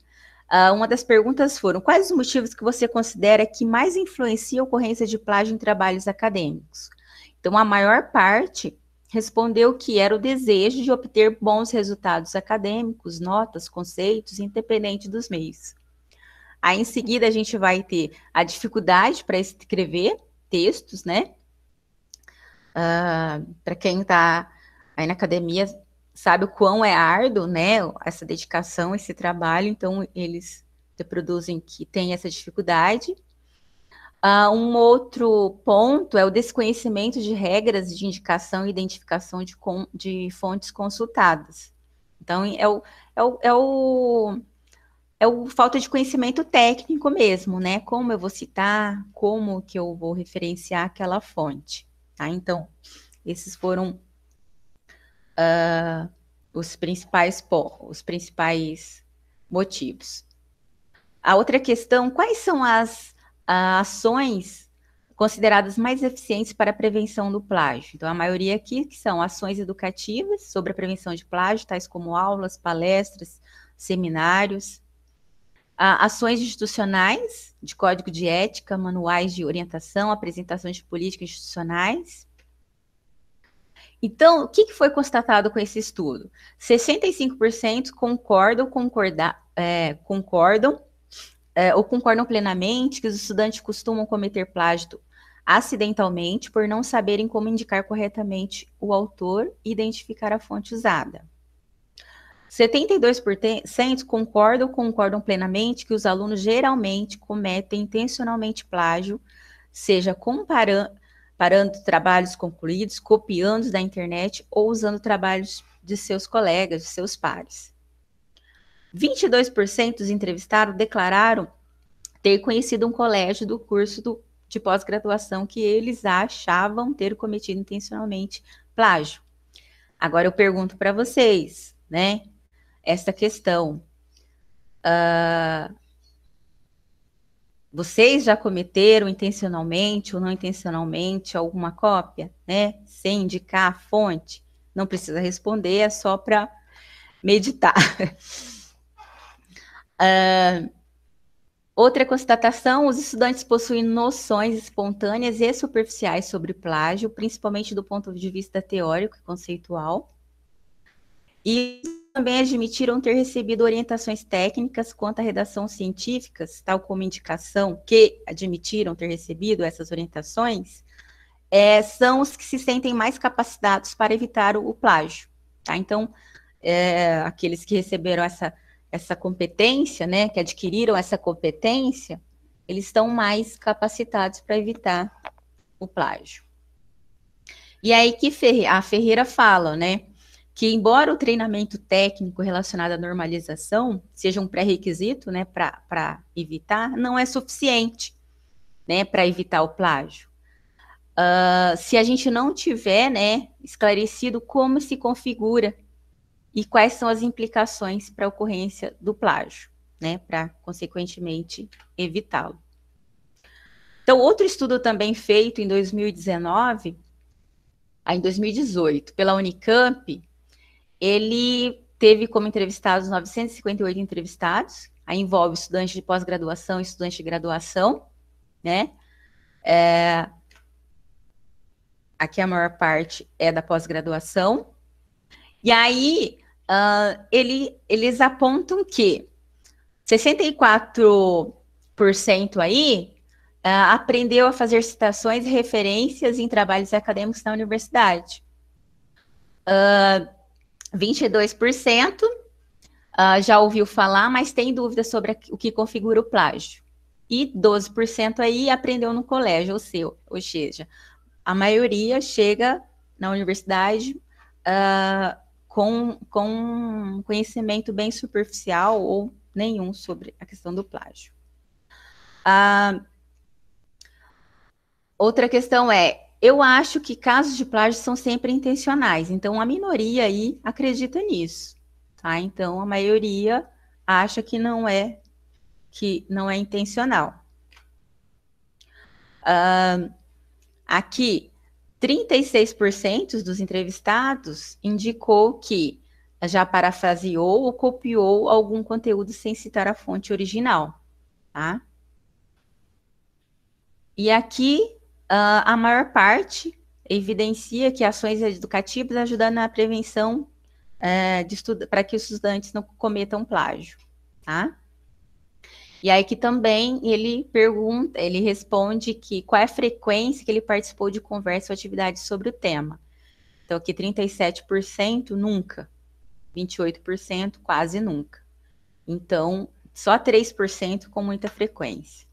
uma das perguntas foram: quais os motivos que você considera que mais influenciam a ocorrência de plágio em trabalhos acadêmicos? Então, a maior parte respondeu que era o desejo de obter bons resultados acadêmicos, notas, conceitos, independente dos meios. Aí, em seguida, a gente vai ter a dificuldade para escrever textos, né? Para quem está aí na academia, sabe o quão é árduo, né? Essa dedicação, esse trabalho, então eles reproduzem que tem essa dificuldade. Um outro ponto é o desconhecimento de regras de indicação e identificação de fontes consultadas. Então, é o falta de conhecimento técnico mesmo, né? Como eu vou citar, como que eu vou referenciar aquela fonte, tá? Então, esses foram os principais motivos. A outra questão, quais são as ações consideradas mais eficientes para a prevenção do plágio? Então, a maioria aqui que são ações educativas sobre a prevenção de plágio, tais como aulas, palestras, seminários, ações institucionais, de código de ética, manuais de orientação, apresentações de políticas institucionais. Então, o que foi constatado com esse estudo? 65% concordam ou concordam plenamente que os estudantes costumam cometer plágio acidentalmente por não saberem como indicar corretamente o autor e identificar a fonte usada. 72% concordam plenamente que os alunos geralmente cometem intencionalmente plágio, seja comparando trabalhos concluídos, copiando da internet ou usando trabalhos de seus colegas, de seus pares. 22% dos entrevistados declararam ter conhecido um colégio do curso de pós-graduação que eles achavam ter cometido intencionalmente plágio. Agora eu pergunto para vocês, né, esta questão. Vocês já cometeram intencionalmente ou não intencionalmente alguma cópia, né, sem indicar a fonte? Não precisa responder, é só para meditar. Outra constatação, os estudantes possuem noções espontâneas e superficiais sobre plágio, principalmente do ponto de vista teórico e conceitual. E também admitiram ter recebido orientações técnicas quanto à redação científicas, tal como indicação que admitiram ter recebido essas orientações, são os que se sentem mais capacitados para evitar o plágio. Tá? Então, aqueles que receberam essa competência, né, que adquiriram essa competência, eles estão mais capacitados para evitar o plágio. E aí que a Ferreira fala, né, que embora o treinamento técnico relacionado à normalização seja um pré-requisito, né, para evitar, não é suficiente, né, para evitar o plágio. Se a gente não tiver, né, esclarecido como se configura e quais são as implicações para a ocorrência do plágio, né, para, consequentemente, evitá-lo. Então, outro estudo também feito em 2019, em 2018, pela Unicamp, ele teve como entrevistados 958 entrevistados, aí envolve estudantes de pós-graduação e estudantes de graduação, né? Aqui a maior parte é da pós-graduação. E aí, eles apontam que 64% aí aprendeu a fazer citações e referências em trabalhos acadêmicos na universidade. 22% já ouviu falar, mas tem dúvidas sobre o que configura o plágio. E 12% aí aprendeu no colégio, ou seja, a maioria chega na universidade com conhecimento bem superficial ou nenhum sobre a questão do plágio. Outra questão eu acho que casos de plágio são sempre intencionais, então a minoria aí acredita nisso, tá? Então a maioria acha que não é intencional. Aqui, 36% dos entrevistados indicou que já parafraseou ou copiou algum conteúdo sem citar a fonte original, tá? E aqui, a maior parte evidencia que ações educativas ajudam na prevenção para que os estudantes não cometam plágio, tá? E aí que também ele responde que qual é a frequência que ele participou de conversa ou atividades sobre o tema. Então, aqui 37% nunca, 28% quase nunca. Então, só 3% com muita frequência.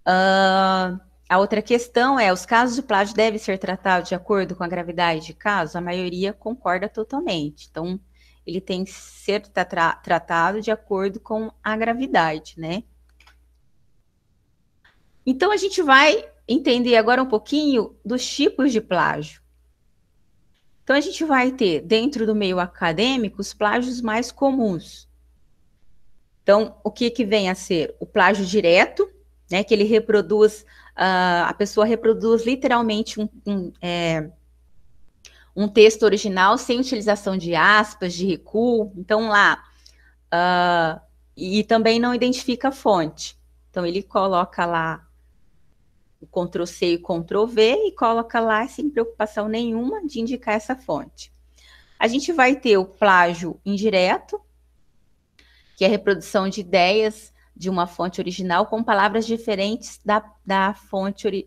A outra questão os casos de plágio devem ser tratados de acordo com a gravidade de caso? A maioria concorda totalmente. Então, ele tem que ser tratado de acordo com a gravidade, né? Então, a gente vai entender agora um pouquinho dos tipos de plágio. Então, a gente vai ter, dentro do meio acadêmico, os plágios mais comuns. Então, o que vem a ser? O plágio direto, né, que ele reproduz, a pessoa reproduz literalmente um texto original sem utilização de aspas, de recuo. Então, lá, e também não identifica a fonte. Então, ele coloca lá o Ctrl+C e Ctrl+V e coloca lá sem preocupação nenhuma de indicar essa fonte. A gente vai ter o plágio indireto, que é a reprodução de ideias de uma fonte original com palavras diferentes da fonte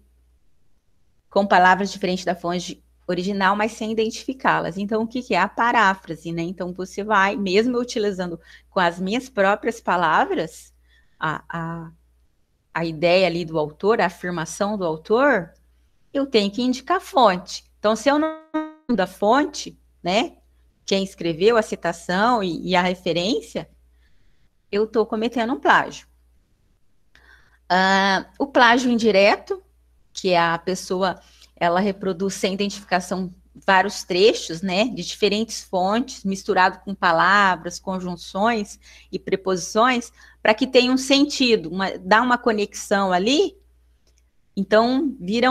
original, mas sem identificá-las. Então, o que é a paráfrase, né? Então, você vai, mesmo utilizando com as minhas próprias palavras, a ideia ali do autor, a afirmação do autor, eu tenho que indicar a fonte. Então, se eu não da fonte, né? Quem escreveu a citação e a referência, eu estou cometendo um plágio. O plágio indireto, que é a pessoa, ela reproduz sem identificação vários trechos, né, de diferentes fontes, misturado com palavras, conjunções e preposições, para que tenha um sentido, dá uma conexão ali, então vira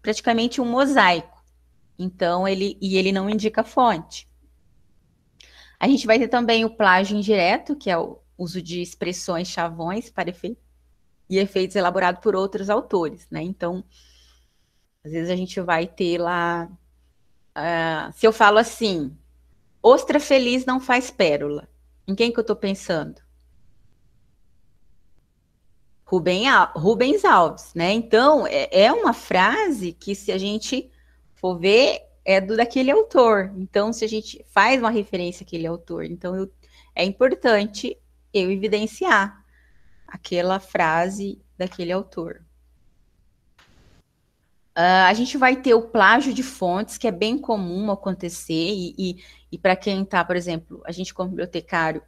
praticamente um mosaico. Então, ele não indica a fonte. A gente vai ter também o plágio indireto, que é o uso de expressões chavões para efeitos elaborados por outros autores, né? Então, às vezes a gente vai ter lá, se eu falo assim, ostra feliz não faz pérola, em quem que eu estou pensando? Rubens Alves, né? Então, é uma frase que, se a gente for ver, é daquele autor. Então, se a gente faz uma referência àquele autor, então é importante eu evidenciar aquela frase daquele autor. A gente vai ter o plágio de fontes, que é bem comum acontecer, e para quem está, por exemplo, a gente como bibliotecário,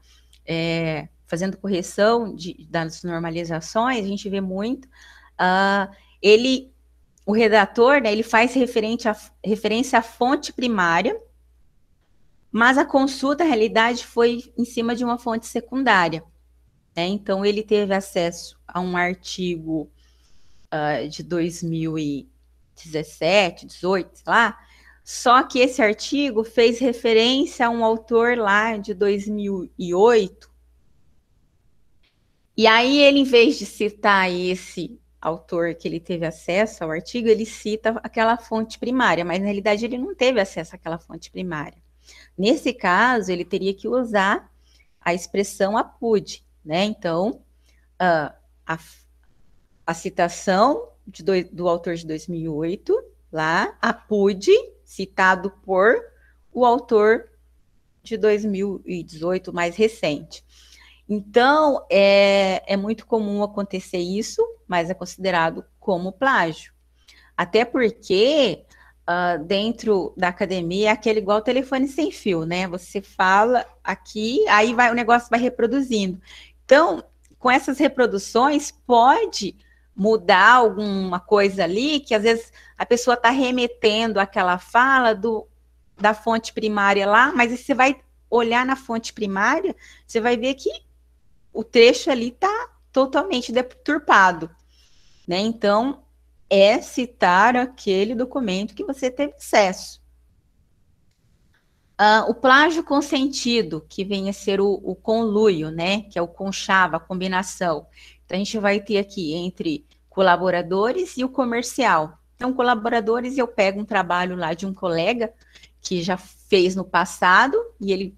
fazendo correção das normalizações, a gente vê muito, o redator, né, ele faz referência à fonte primária, mas a consulta, na realidade, foi em cima de uma fonte secundária. Né? Então, ele teve acesso a um artigo de 2017, 18, sei lá, só que esse artigo fez referência a um autor lá de 2008, e aí ele, em vez de citar esse autor que ele teve acesso ao artigo, ele cita aquela fonte primária, mas na realidade ele não teve acesso àquela fonte primária. Nesse caso, ele teria que usar a expressão APUD, né? Então, a citação do autor de 2008, lá, APUD, citado por o autor de 2018, mais recente. Então, é muito comum acontecer isso, mas é considerado como plágio. Até porque, dentro da academia, é aquele igual telefone sem fio, né? Você fala aqui, aí o negócio vai reproduzindo. Então, com essas reproduções, pode mudar alguma coisa ali, que às vezes a pessoa está remetendo àquela fala da fonte primária lá, mas você vai olhar na fonte primária, você vai ver que o trecho ali está totalmente deturpado, né? Então, é citar aquele documento que você teve acesso. O plágio consentido, que vem a ser o conluio, né? Que é o conchava, a combinação. Então, a gente vai ter aqui entre colaboradores e o comercial. Então, colaboradores, eu pego um trabalho lá de um colega que já fez no passado e ele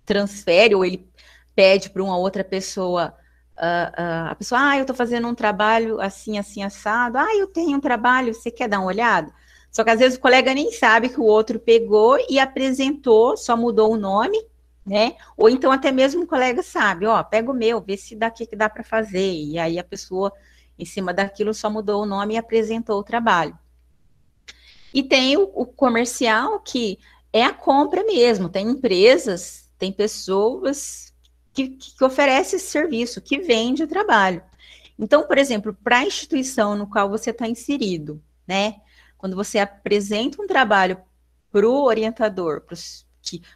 transfere ou ele pede para uma outra pessoa, a pessoa, eu estou fazendo um trabalho assim, assim, assado, eu tenho um trabalho, você quer dar uma olhada? Só que às vezes o colega nem sabe que o outro pegou e apresentou, só mudou o nome, né? Ou então até mesmo o colega sabe, pega o meu, vê se daqui que dá para fazer, e aí a pessoa, em cima daquilo, só mudou o nome e apresentou o trabalho. E tem o comercial, que é a compra mesmo, tem empresas, tem pessoas que oferecem esse serviço, que vendem o trabalho. Então, por exemplo, para a instituição no qual você está inserido, né? Quando você apresenta um trabalho para o orientador,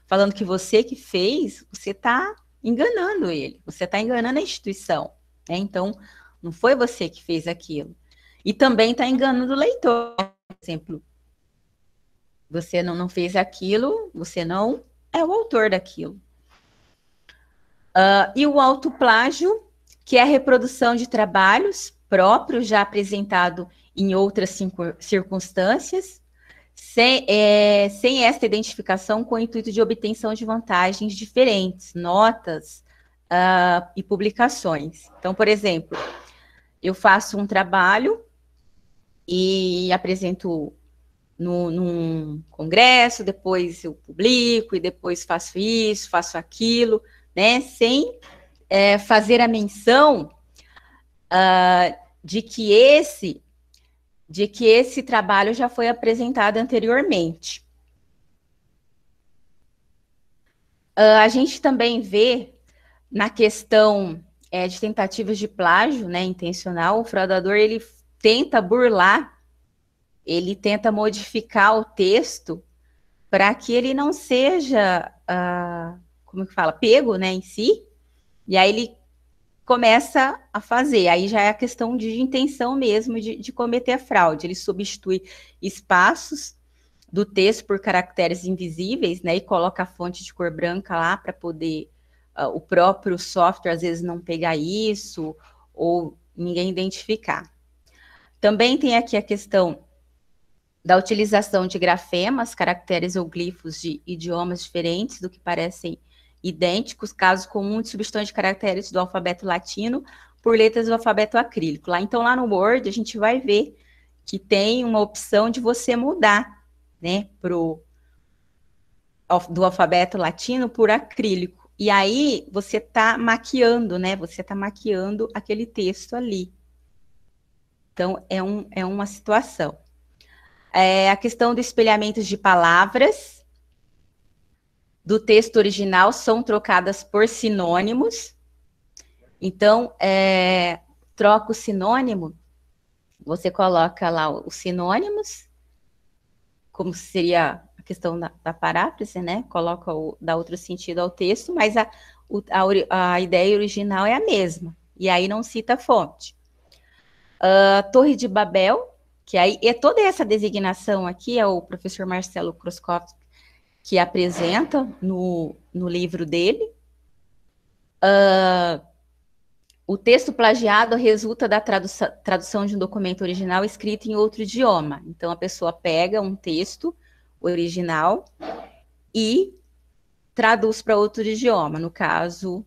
falando que você que fez, você está enganando ele, você está enganando a instituição, né? Então, não foi você que fez aquilo. E também está enganando o leitor. Por exemplo, você não fez aquilo, você não é o autor daquilo. E o autoplágio, que é a reprodução de trabalhos próprios já apresentado em outras circunstâncias, sem esta identificação com o intuito de obtenção de vantagens diferentes, notas e publicações. Então, por exemplo, eu faço um trabalho e apresento num congresso, depois eu publico, e depois faço isso, faço aquilo, né? Sem fazer a menção de que esse trabalho já foi apresentado anteriormente. A gente também vê na questão de tentativas de plágio, né, intencional, o fraudador ele tenta burlar, ele tenta modificar o texto para que ele não seja, como que fala, pego, né, em si, e aí ele começa a fazer, aí já é a questão de intenção mesmo de cometer a fraude. Ele substitui espaços do texto por caracteres invisíveis, né, e coloca a fonte de cor branca lá para poder o próprio software às vezes não pegar isso, ou ninguém identificar. Também tem aqui a questão da utilização de grafemas, caracteres ou glifos de idiomas diferentes do que parecem idênticos, caso comum de substituição de caracteres do alfabeto latino por letras do alfabeto acrílico. Então, lá no Word, a gente vai ver que tem uma opção de você mudar, né, do alfabeto latino por acrílico. E aí, você está maquiando, né, você está maquiando aquele texto ali. Então, é uma situação. A questão do espelhamento de palavras do texto original são trocadas por sinônimos. Então, troca o sinônimo, você coloca lá os sinônimos, como seria a questão da paráfrase, né? Coloca dá outro sentido ao texto, mas a ideia original é a mesma, e aí não cita a fonte. Torre de Babel, que aí toda essa designação aqui é o professor Marcelo Kroskovski que apresenta no livro dele. O texto plagiado resulta da tradução de um documento original escrito em outro idioma. Então, a pessoa pega um texto original e traduz para outro idioma. No caso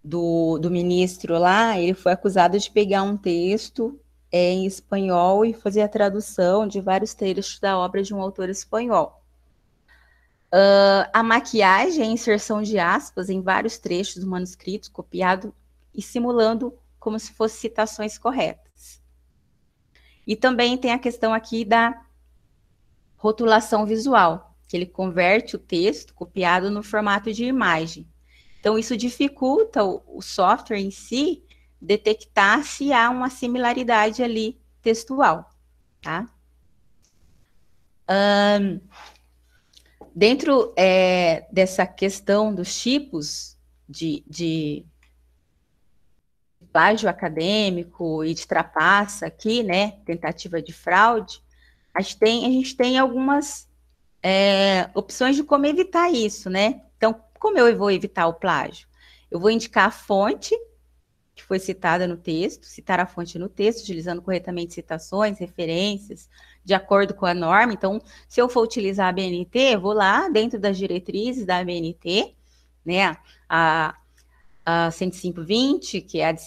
do ministro lá, ele foi acusado de pegar um texto em espanhol e fazer a tradução de vários trechos da obra de um autor espanhol. A maquiagem, a inserção de aspas em vários trechos do manuscrito, copiado e simulando como se fossem citações corretas. E também tem a questão aqui da rotulação visual, que ele converte o texto copiado no formato de imagem. Então, isso dificulta o software em si detectar se há uma similaridade ali textual, tá? Dentro dessa questão dos tipos de plágio acadêmico e de trapaça aqui, né, tentativa de fraude, a gente tem algumas opções de como evitar isso, né? Então, como eu vou evitar o plágio? Eu vou indicar a fonte que foi citada no texto, citar a fonte no texto, utilizando corretamente citações, referências, de acordo com a norma. Então, se eu for utilizar a ABNT, eu vou lá dentro das diretrizes da ABNT, né, a 105.20, que é a de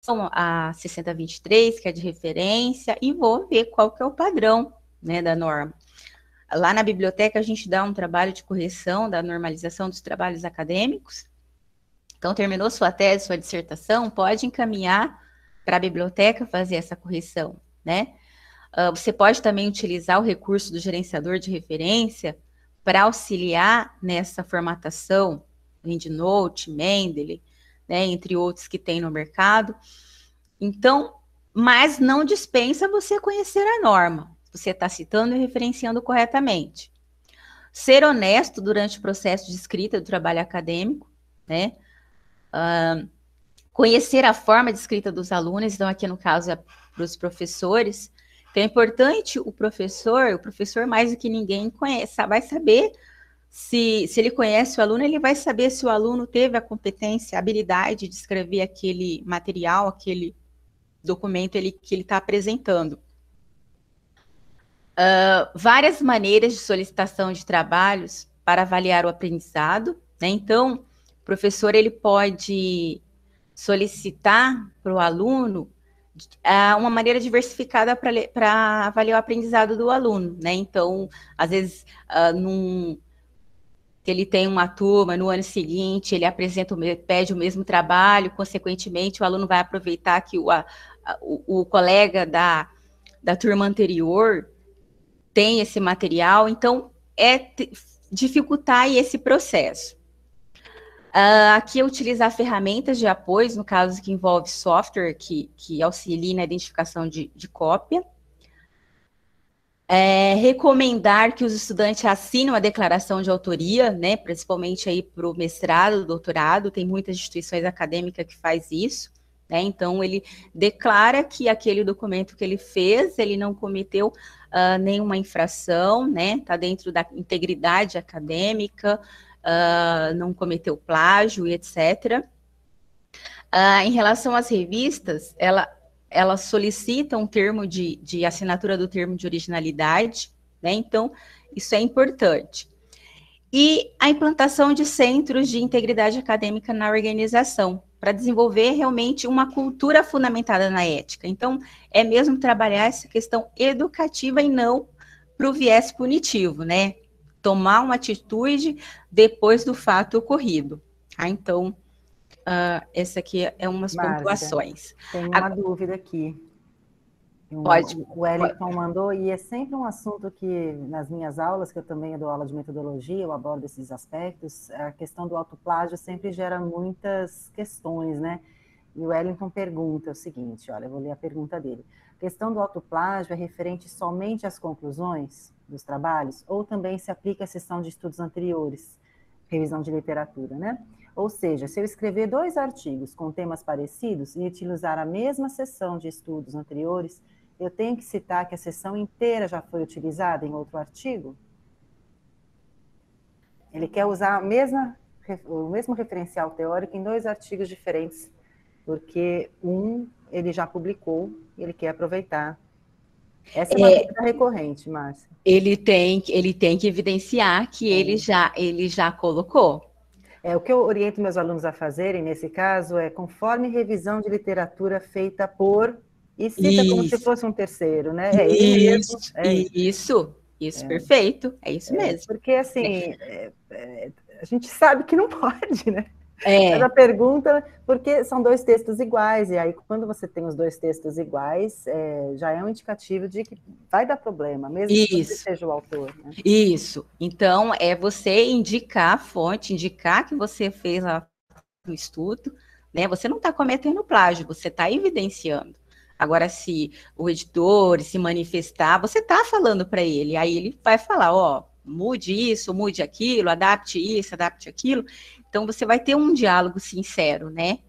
a 60.23, que é de referência, e vou ver qual que é o padrão, né, da norma. Lá na biblioteca, a gente dá um trabalho de correção da normalização dos trabalhos acadêmicos. Então, terminou sua tese, sua dissertação, pode encaminhar para a biblioteca fazer essa correção, né? Você pode também utilizar o recurso do gerenciador de referência para auxiliar nessa formatação, EndNote, Mendeley, né, entre outros que tem no mercado. Então, mas não dispensa você conhecer a norma. Você está citando e referenciando corretamente. Ser honesto durante o processo de escrita do trabalho acadêmico, né? Conhecer a forma de escrita dos alunos, então aqui no caso é para os professores. Então é importante o professor mais do que ninguém conhece, vai saber se ele conhece o aluno, ele vai saber se o aluno teve a competência, a habilidade de escrever aquele material, aquele documento que ele está apresentando. Várias maneiras de solicitação de trabalhos para avaliar o aprendizado, né? Então, o professor ele pode solicitar para o aluno uma maneira diversificada para avaliar o aprendizado do aluno, né? Então, às vezes, ele tem uma turma, no ano seguinte, ele pede o mesmo trabalho, consequentemente, o aluno vai aproveitar que o colega da turma anterior tem esse material, então dificultar esse processo. Aqui é utilizar ferramentas de apoio, no caso que envolve software que auxilie na identificação de cópia. Recomendar que os estudantes assinem uma declaração de autoria, né, principalmente aí para o mestrado, doutorado, tem muitas instituições acadêmicas que faz isso, né, então ele declara que aquele documento que ele fez, ele não cometeu nenhuma infração, né, está dentro da integridade acadêmica, não cometeu plágio, etc. Em relação às revistas, ela solicita um termo de assinatura do termo de originalidade, né? Então, isso é importante. E a implantação de centros de integridade acadêmica na organização, para desenvolver realmente uma cultura fundamentada na ética. Então, é mesmo trabalhar essa questão educativa e não para o viés punitivo, né? Tomar uma atitude depois do fato ocorrido. Então, essa aqui é umas pontuações. Tem uma dúvida aqui. O Wellington mandou, e é sempre um assunto que, nas minhas aulas, que eu também dou aula de metodologia, eu abordo esses aspectos, a questão do autoplágio sempre gera muitas questões, né? E o Wellington pergunta o seguinte, olha, eu vou ler a pergunta dele. A questão do autoplágio é referente somente às conclusões dos trabalhos, ou também se aplica à sessão de estudos anteriores, revisão de literatura, né? Ou seja, se eu escrever 2 artigos com temas parecidos e utilizar a mesma sessão de estudos anteriores, eu tenho que citar que a sessão inteira já foi utilizada em outro artigo? Ele quer usar o mesmo referencial teórico em 2 artigos diferentes, porque ele já publicou e ele quer aproveitar. Essa é uma dúvida recorrente, Márcia. Ele tem que evidenciar que ele já colocou. O que eu oriento meus alunos a fazerem, nesse caso, é conforme revisão de literatura feita por... E cita como se fosse um terceiro, né? Isso, perfeito. É isso mesmo. Porque, assim, a gente sabe que não pode, né? Mas a pergunta, porque são 2 textos iguais, e aí quando você tem os 2 textos iguais, já é um indicativo de que vai dar problema, mesmo que você seja o autor. Né? Isso. Então, é você indicar a fonte, indicar que você fez o estudo, né? Você não está cometendo plágio, você está evidenciando. Agora, se o editor se manifestar, você está falando para ele, aí ele vai falar, mude isso, mude aquilo, adapte isso, adapte aquilo. Então, você vai ter um diálogo sincero, né,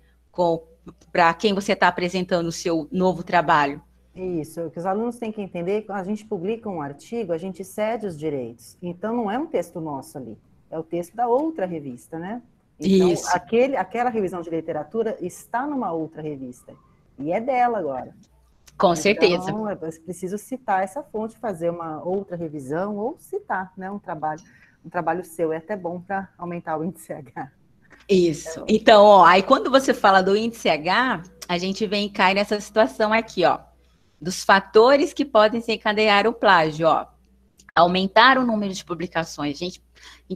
para quem você está apresentando o seu novo trabalho. Isso, o que os alunos têm que entender, quando a gente publica um artigo, a gente cede os direitos. Então, não é um texto nosso ali, é o texto da outra revista, né? Então, isso. Aquela revisão de literatura está numa outra revista. E é dela agora. Com certeza. Então, é preciso citar essa fonte, fazer uma outra revisão, ou citar, né, um trabalho seu. É até bom para aumentar o índice H. Isso. Então, aí quando você fala do índice H, a gente cai nessa situação aqui, dos fatores que podem desencadear o plágio, aumentar o número de publicações. A gente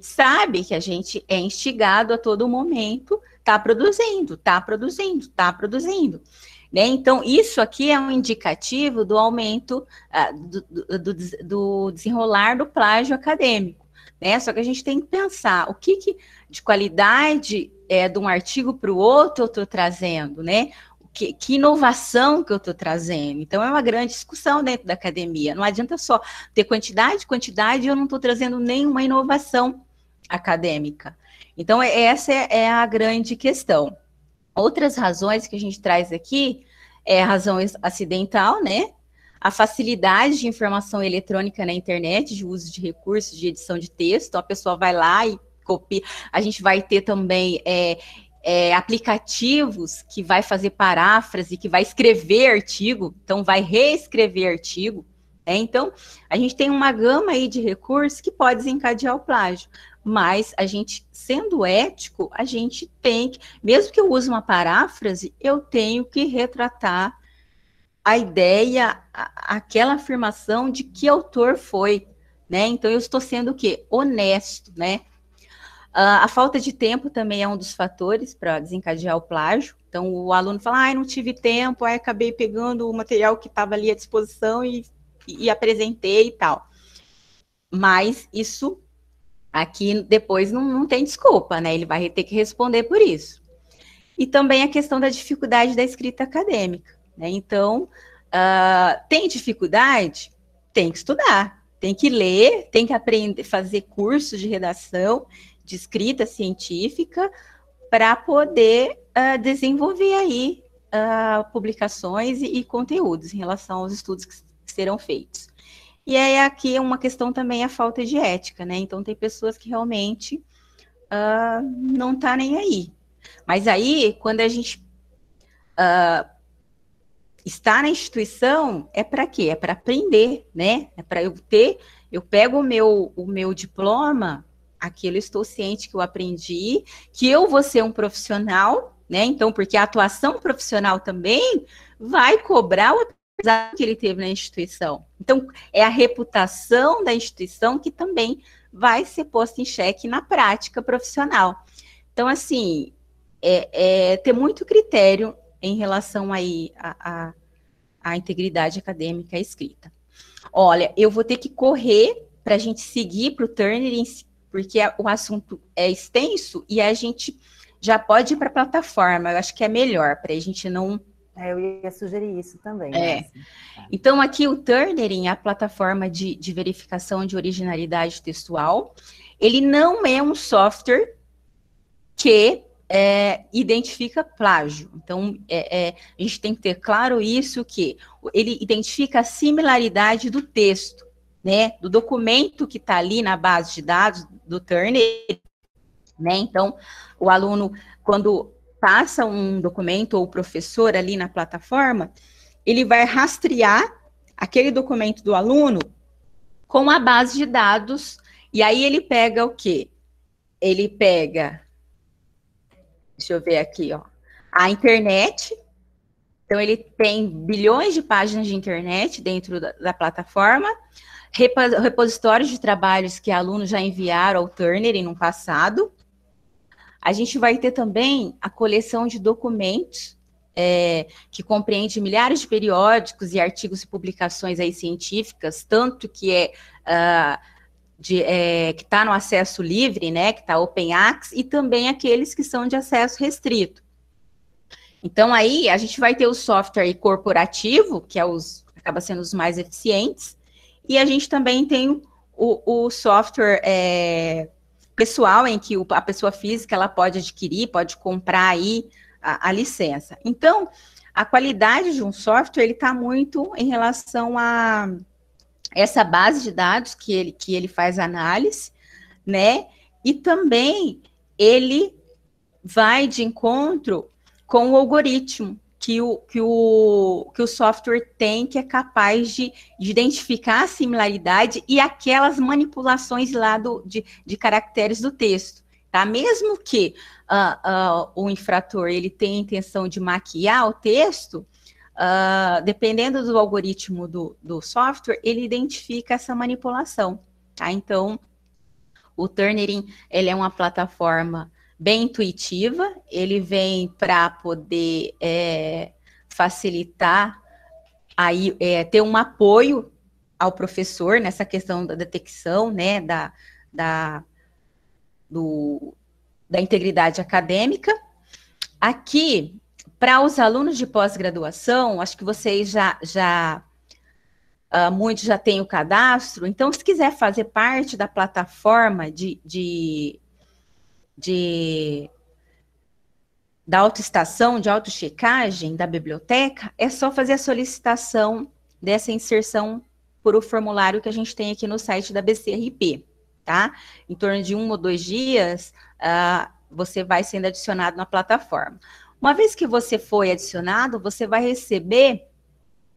sabe que a gente é instigado a todo momento, tá produzindo. Né? Então, isso aqui é um indicativo do aumento do desenrolar do plágio acadêmico. né? Só que a gente tem que pensar o que de qualidade de um artigo para o outro eu estou trazendo, né? Que inovação que eu estou trazendo. Então, é uma grande discussão dentro da academia. Não adianta só ter quantidade, e eu não estou trazendo nenhuma inovação acadêmica. Então, essa é a grande questão. Outras razões que a gente traz aqui é a razão acidental, né? A facilidade de informação eletrônica na internet, de uso de recursos de edição de texto. Então, a pessoa vai lá e copia. A gente vai ter também aplicativos que vai fazer paráfrase, que vai escrever artigo, então vai reescrever artigo. Então, a gente tem uma gama aí de recursos que pode desencadear o plágio. Mas a gente, sendo ético, a gente tem que, mesmo que eu use uma paráfrase, eu tenho que retratar a ideia, aquela afirmação de que autor foi, né? Então, eu estou sendo o quê? Honesto, né? A falta de tempo também é um dos fatores para desencadear o plágio. Então, o aluno fala, não tive tempo, aí acabei pegando o material que estava ali à disposição e apresentei e tal. Mas isso aqui depois não tem desculpa, né? Ele vai ter que responder por isso. E também a questão da dificuldade da escrita acadêmica, né? Então, tem dificuldade? Tem que estudar, tem que ler, tem que aprender, fazer cursos de redação, de escrita científica, para poder desenvolver aí publicações e conteúdos em relação aos estudos que serão feitos. E aí aqui uma questão também a falta de ética, né? Então tem pessoas que realmente não tá nem aí. Mas aí, quando a gente está na instituição, é para quê? É para aprender, né? É para eu pego o meu diploma, aquilo eu estou ciente que eu aprendi, que eu vou ser um profissional, né? Então, porque a atuação profissional também vai cobrar o aprendizado que ele teve na instituição. Então, é a reputação da instituição que também vai ser posta em xeque na prática profissional. Então, assim, ter muito critério em relação aí à integridade acadêmica escrita. Olha, eu vou ter que correr para a gente seguir para o Turnitin, porque o assunto é extenso e a gente já pode ir para a plataforma. Eu acho que é melhor, para a gente não... Eu ia sugerir isso também. Né? Então, aqui o Turnitin, a plataforma de verificação de originalidade textual, ele não é um software que identifica plágio. Então, a gente tem que ter claro isso, que ele identifica a similaridade do texto, né, do documento que está ali na base de dados do Turnitin, né? Então, o aluno, quando passa um documento ou o professor ali na plataforma, ele vai rastrear aquele documento do aluno com a base de dados, e aí ele pega o quê? Ele pega... Deixa eu ver aqui, ó. A internet. Então, ele tem bilhões de páginas de internet dentro da plataforma, repositórios de trabalhos que alunos já enviaram ao Turnitin no passado. A gente vai ter também a coleção de documentos, que compreende milhares de periódicos e artigos e publicações aí científicas, tanto que que está no acesso livre, né, que está Open Access, e também aqueles que são de acesso restrito. Então, aí, a gente vai ter o software corporativo, que acaba sendo os mais eficientes, e a gente também tem o software pessoal, em que a pessoa física ela pode adquirir, pode comprar aí a licença. Então, a qualidade de um software, ele está muito em relação a essa base de dados que ele faz análise, né? E também ele vai de encontro com o algoritmo que o software tem, que é capaz de identificar a similaridade e aquelas manipulações lá de caracteres do texto, tá? Mesmo que o infrator ele tenha a intenção de maquiar o texto, dependendo do algoritmo do software, ele identifica essa manipulação, tá? Então, o Turnitin, ele é uma plataforma bem intuitiva, ele vem para poder facilitar, aí, ter um apoio ao professor nessa questão da detecção, né, da integridade acadêmica. Aqui, para os alunos de pós-graduação, acho que vocês muitos já têm o cadastro, então, se quiser fazer parte da plataforma da autoestação, de autochecagem da biblioteca, é só fazer a solicitação dessa inserção por o formulário que a gente tem aqui no site da BCRP, tá? Em torno de 1 ou 2 dias, você vai sendo adicionado na plataforma. Uma vez que você foi adicionado, você vai receber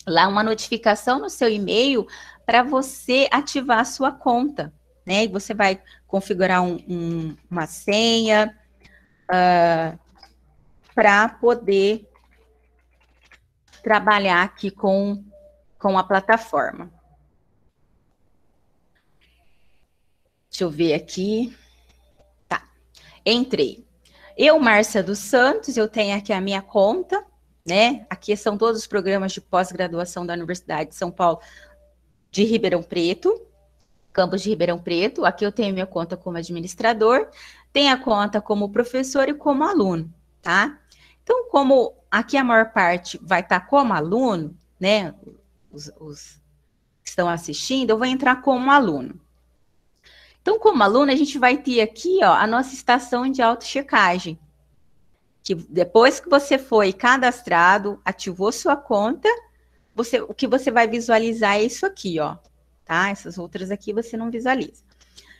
lá uma notificação no seu e-mail para você ativar a sua conta, né? E você vai configurar uma senha para poder trabalhar aqui com a plataforma. Deixa eu ver aqui. Tá, entrei. Eu, Márcia dos Santos, eu tenho aqui a minha conta, né? Aqui são todos os programas de pós-graduação da Universidade de São Paulo de Ribeirão Preto, campus de Ribeirão Preto. Aqui eu tenho minha conta como administrador, tenho a conta como professor e como aluno, tá? Então, como aqui a maior parte vai estar como aluno, né? Os que estão assistindo, eu vou entrar como aluno. Então, como aluno, a gente vai ter aqui, ó, a nossa estação de autochecagem. Que depois que você foi cadastrado, ativou sua conta, o que você vai visualizar é isso aqui, ó, tá? Essas outras aqui você não visualiza.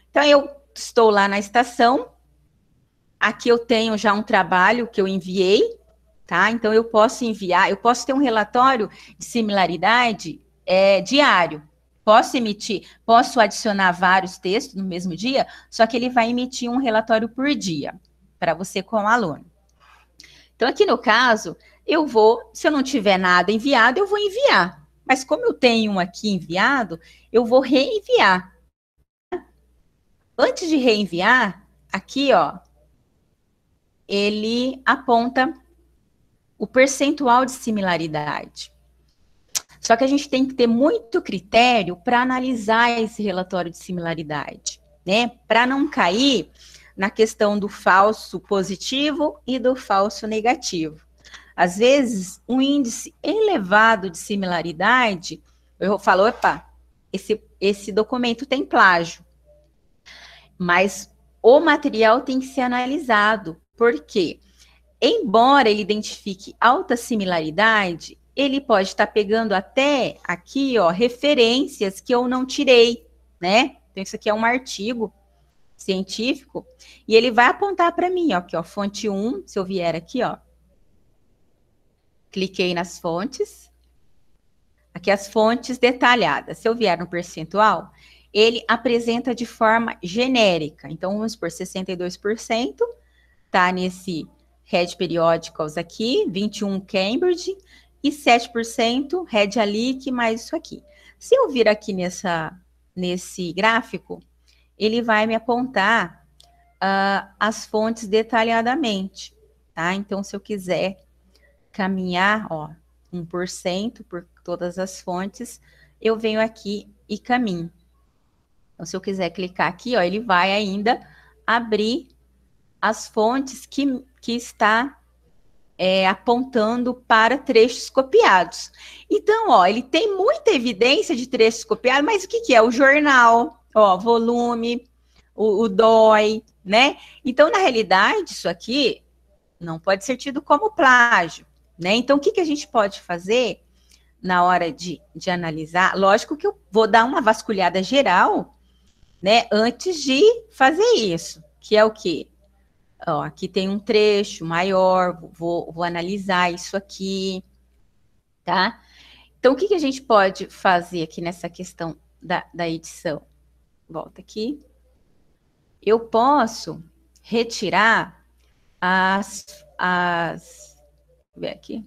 Então, eu estou lá na estação, aqui eu tenho já um trabalho que eu enviei, tá? Então, eu posso enviar, eu posso ter um relatório de similaridade diário. Posso adicionar vários textos no mesmo dia, só que ele vai emitir um relatório por dia, para você como aluno. Então, aqui no caso, se eu não tiver nada enviado, eu vou enviar. Mas como eu tenho um aqui enviado, eu vou reenviar. Antes de reenviar, aqui, ó, ele aponta o percentual de similaridade. Só que a gente tem que ter muito critério para analisar esse relatório de similaridade, né? Para não cair na questão do falso positivo e do falso negativo. Às vezes, um índice elevado de similaridade, eu falo, opa, esse documento tem plágio. Mas o material tem que ser analisado, porque, embora ele identifique alta similaridade, ele pode estar pegando até aqui, ó, referências que eu não tirei, né? Então, isso aqui é um artigo científico, e ele vai apontar para mim, ó, aqui, ó, fonte 1, se eu vier aqui, ó, cliquei nas fontes, aqui as fontes detalhadas, se eu vier no percentual, ele apresenta de forma genérica, então, vamos por 62%, tá nesse Red Periodicals aqui, 21 Cambridge, e 7% Red Alic, mais isso aqui. Se eu vir aqui nesse gráfico, ele vai me apontar as fontes detalhadamente, tá? Então, se eu quiser caminhar, ó, 1% por todas as fontes, eu venho aqui e caminho. Então, se eu quiser clicar aqui, ó, ele vai ainda abrir as fontes que está apontando para trechos copiados. Então, ó, ele tem muita evidência de trechos copiados, mas o que é? O jornal, ó, volume, o DOI, né? Então, na realidade, isso aqui não pode ser tido como plágio, né? Então, o que a gente pode fazer na hora de analisar? Lógico que eu vou dar uma vasculhada geral, né, antes de fazer isso, que é o quê? Ó, aqui tem um trecho maior, vou analisar isso aqui, tá? Então, o que a gente pode fazer aqui nessa questão da edição? Volta aqui. Eu posso retirar ver aqui.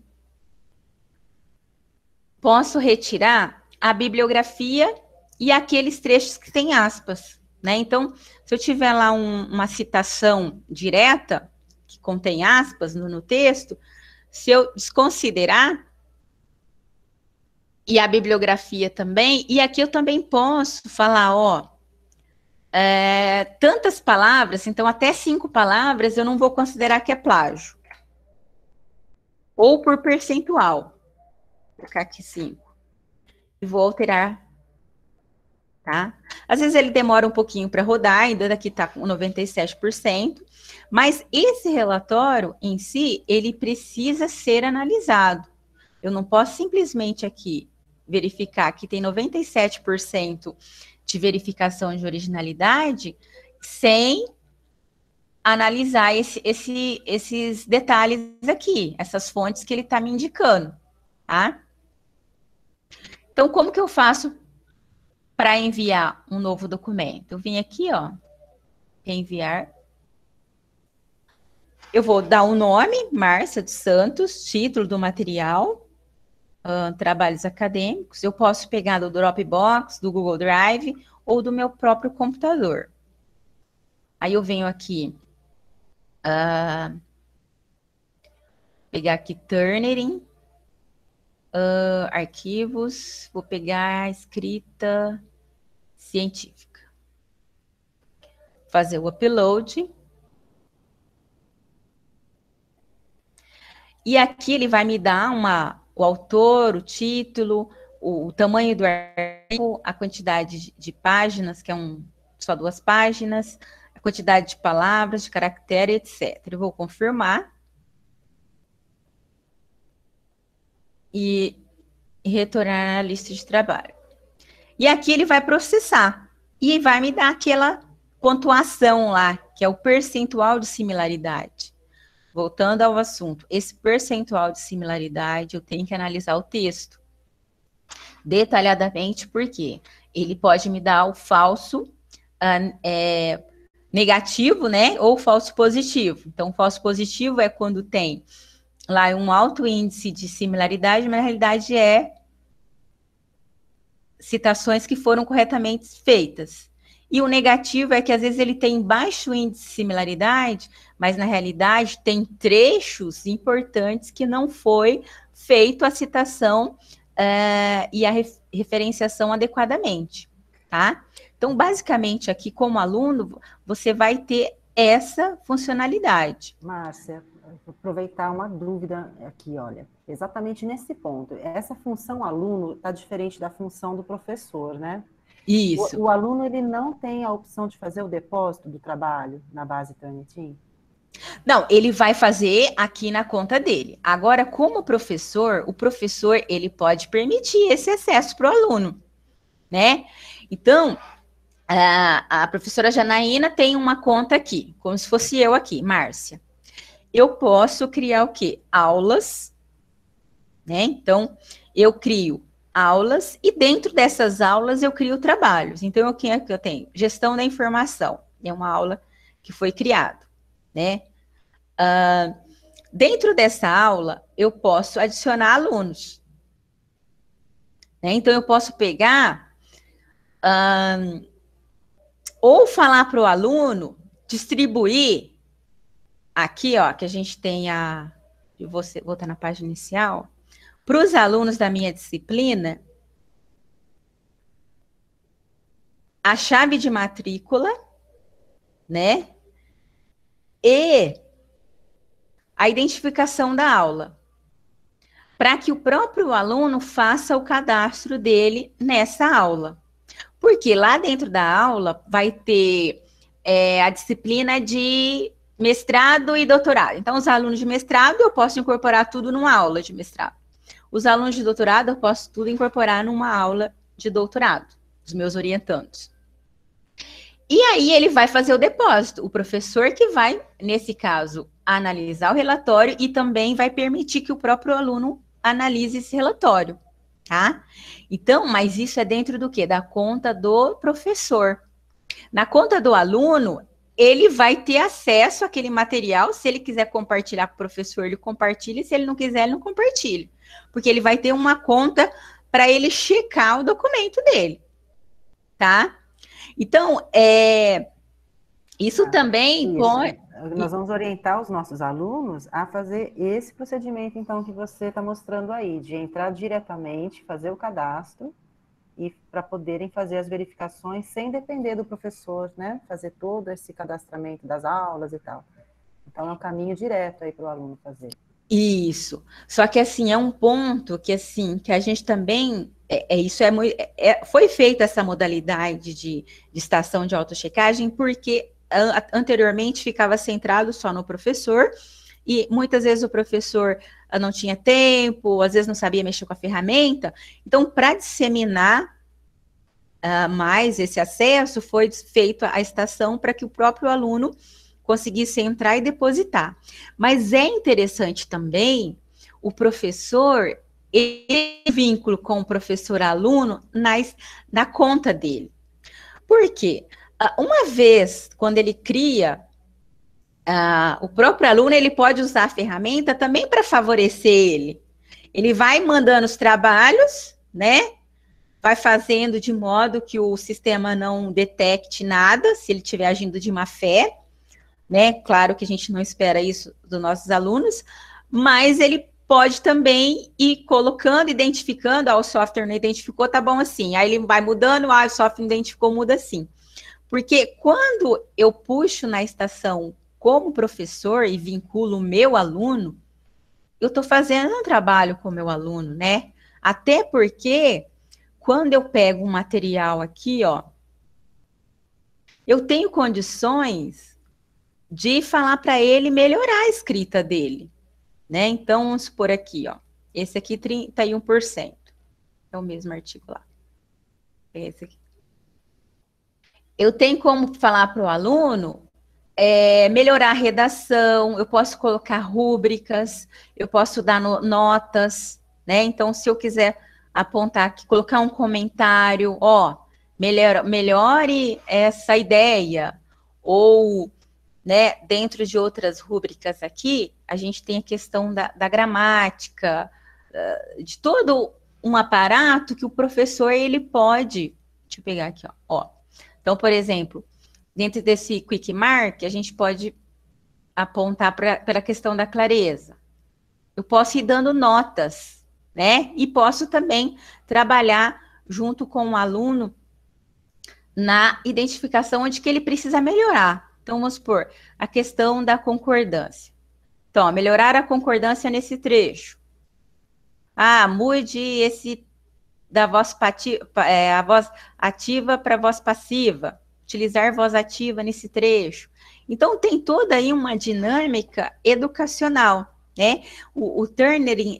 Posso retirar a bibliografia e aqueles trechos que têm aspas, né? Então, se eu tiver lá uma citação direta, que contém aspas no texto, se eu desconsiderar, e a bibliografia também, e aqui eu também posso falar, ó, tantas palavras, então até 5 palavras eu não vou considerar que é plágio. Ou por percentual. Vou colocar aqui 5. E vou alterar. Tá? Às vezes ele demora um pouquinho para rodar, ainda daqui está com 97%, mas esse relatório em si, ele precisa ser analisado. Eu não posso simplesmente aqui verificar que tem 97% de verificação de originalidade sem analisar esses detalhes aqui, essas fontes que ele está me indicando, tá? Então, como que eu faço para enviar um novo documento? Eu vim aqui, ó, enviar. Eu vou dar o nome, Márcia dos Santos, título do material, trabalhos acadêmicos. Eu posso pegar do Dropbox, do Google Drive ou do meu próprio computador. Aí eu venho aqui, pegar aqui Turnitin, arquivos, vou pegar a escrita científica. Fazer o upload. E aqui ele vai me dar o autor, o título, o tamanho do arquivo, a quantidade de páginas, que é só 2 páginas, a quantidade de palavras, de caractere, etc. Eu vou confirmar. E retornar à lista de trabalho. E aqui ele vai processar. E vai me dar aquela pontuação lá, que é o percentual de similaridade. Voltando ao assunto, esse percentual de similaridade, eu tenho que analisar o texto detalhadamente, porque ele pode me dar o falso negativo, né? Ou falso positivo. Então, falso positivo é quando tem lá um alto índice de similaridade, mas na realidade é citações que foram corretamente feitas. E o negativo é que às vezes ele tem baixo índice de similaridade, mas na realidade tem trechos importantes que não foi feito a citação e a referenciação adequadamente, tá? Então, basicamente, aqui como aluno, você vai ter essa funcionalidade. Márcia, vou aproveitar uma dúvida aqui, olha, exatamente nesse ponto. Essa função aluno está diferente da função do professor, né? Isso. O aluno, ele não tem a opção de fazer o depósito do trabalho na base Turnitin? Não, ele vai fazer aqui na conta dele. Agora, como professor, o professor, ele pode permitir esse acesso para o aluno, né? Então, a professora Janaína tem uma conta aqui, como se fosse eu aqui, Márcia. Eu posso criar o quê? Aulas, né? Então, eu crio aulas e dentro dessas aulas eu crio trabalhos. Então, eu tenho gestão da informação, é uma aula que foi criada, né? Dentro dessa aula, eu posso adicionar alunos, né? Então, eu posso pegar ou falar para o aluno distribuir aqui, ó, que a gente tem eu vou voltar na página inicial, para os alunos da minha disciplina, a chave de matrícula, né? E a identificação da aula, para que o próprio aluno faça o cadastro dele nessa aula. Porque lá dentro da aula vai ter a disciplina de mestrado e doutorado. Então, os alunos de mestrado, eu posso incorporar tudo numa aula de mestrado. Os alunos de doutorado, eu posso tudo incorporar numa aula de doutorado, dos meus orientandos. E aí, ele vai fazer o depósito. O professor que vai, nesse caso, analisar o relatório e também vai permitir que o próprio aluno analise esse relatório, tá? Então, mas isso é dentro do quê? Da conta do professor. Na conta do aluno, ele vai ter acesso àquele material. Se ele quiser compartilhar com o professor, ele compartilha. Se ele não quiser, ele não compartilha. Porque ele vai ter uma conta para ele checar o documento dele, tá? Então, isso também pode... Nós vamos orientar os nossos alunos a fazer esse procedimento, então, que você está mostrando aí, de entrar diretamente, fazer o cadastro, e para poderem fazer as verificações sem depender do professor, né? Fazer todo esse cadastramento das aulas e tal. Então, é um caminho direto aí para o aluno fazer. Isso. Só que, assim, é um ponto que, assim, que a gente também... foi feita essa modalidade de estação de autochecagem porque anteriormente ficava centrado só no professor e muitas vezes o professor não tinha tempo, às vezes não sabia mexer com a ferramenta. Então, para disseminar mais esse acesso, foi feita a estação para que o próprio aluno conseguisse entrar e depositar. Mas é interessante também o professor, esse vínculo com o professor-aluno na conta dele. Por quê? Uma vez, quando ele cria, o próprio aluno, ele pode usar a ferramenta também para favorecer ele. Ele vai mandando os trabalhos, né? Vai fazendo de modo que o sistema não detecte nada, se ele estiver agindo de má fé, né? Claro que a gente não espera isso dos nossos alunos, mas ele pode também ir colocando, identificando, o software não identificou, tá bom assim. Aí ele vai mudando, o software não identificou, muda assim. Porque quando eu puxo na estação como professor e vinculo o meu aluno, eu estou fazendo um trabalho com o meu aluno, né? Até porque, quando eu pego um material aqui, ó, eu tenho condições de falar para ele melhorar a escrita dele, né? Então, vamos supor aqui, ó, esse aqui 31%, é o mesmo artigo lá. Esse aqui. Eu tenho como falar para o aluno melhorar a redação, eu posso colocar rúbricas, eu posso dar notas, né? Então, se eu quiser apontar aqui, colocar um comentário, ó, melhore essa ideia, ou, né, dentro de outras rúbricas aqui, a gente tem a questão da gramática, de todo um aparato que o professor, ele pode, deixa eu pegar aqui, ó. Então, por exemplo, dentro desse Quick Mark, a gente pode apontar para a questão da clareza. Eu posso ir dando notas, né? E posso também trabalhar junto com o aluno na identificação onde que ele precisa melhorar. Então, vamos supor, a questão da concordância. Então, melhorar a concordância nesse trecho. Mude esse da voz a voz ativa para voz passiva. Utilizar voz ativa nesse trecho. Então, tem toda aí uma dinâmica educacional, né? O Turnering,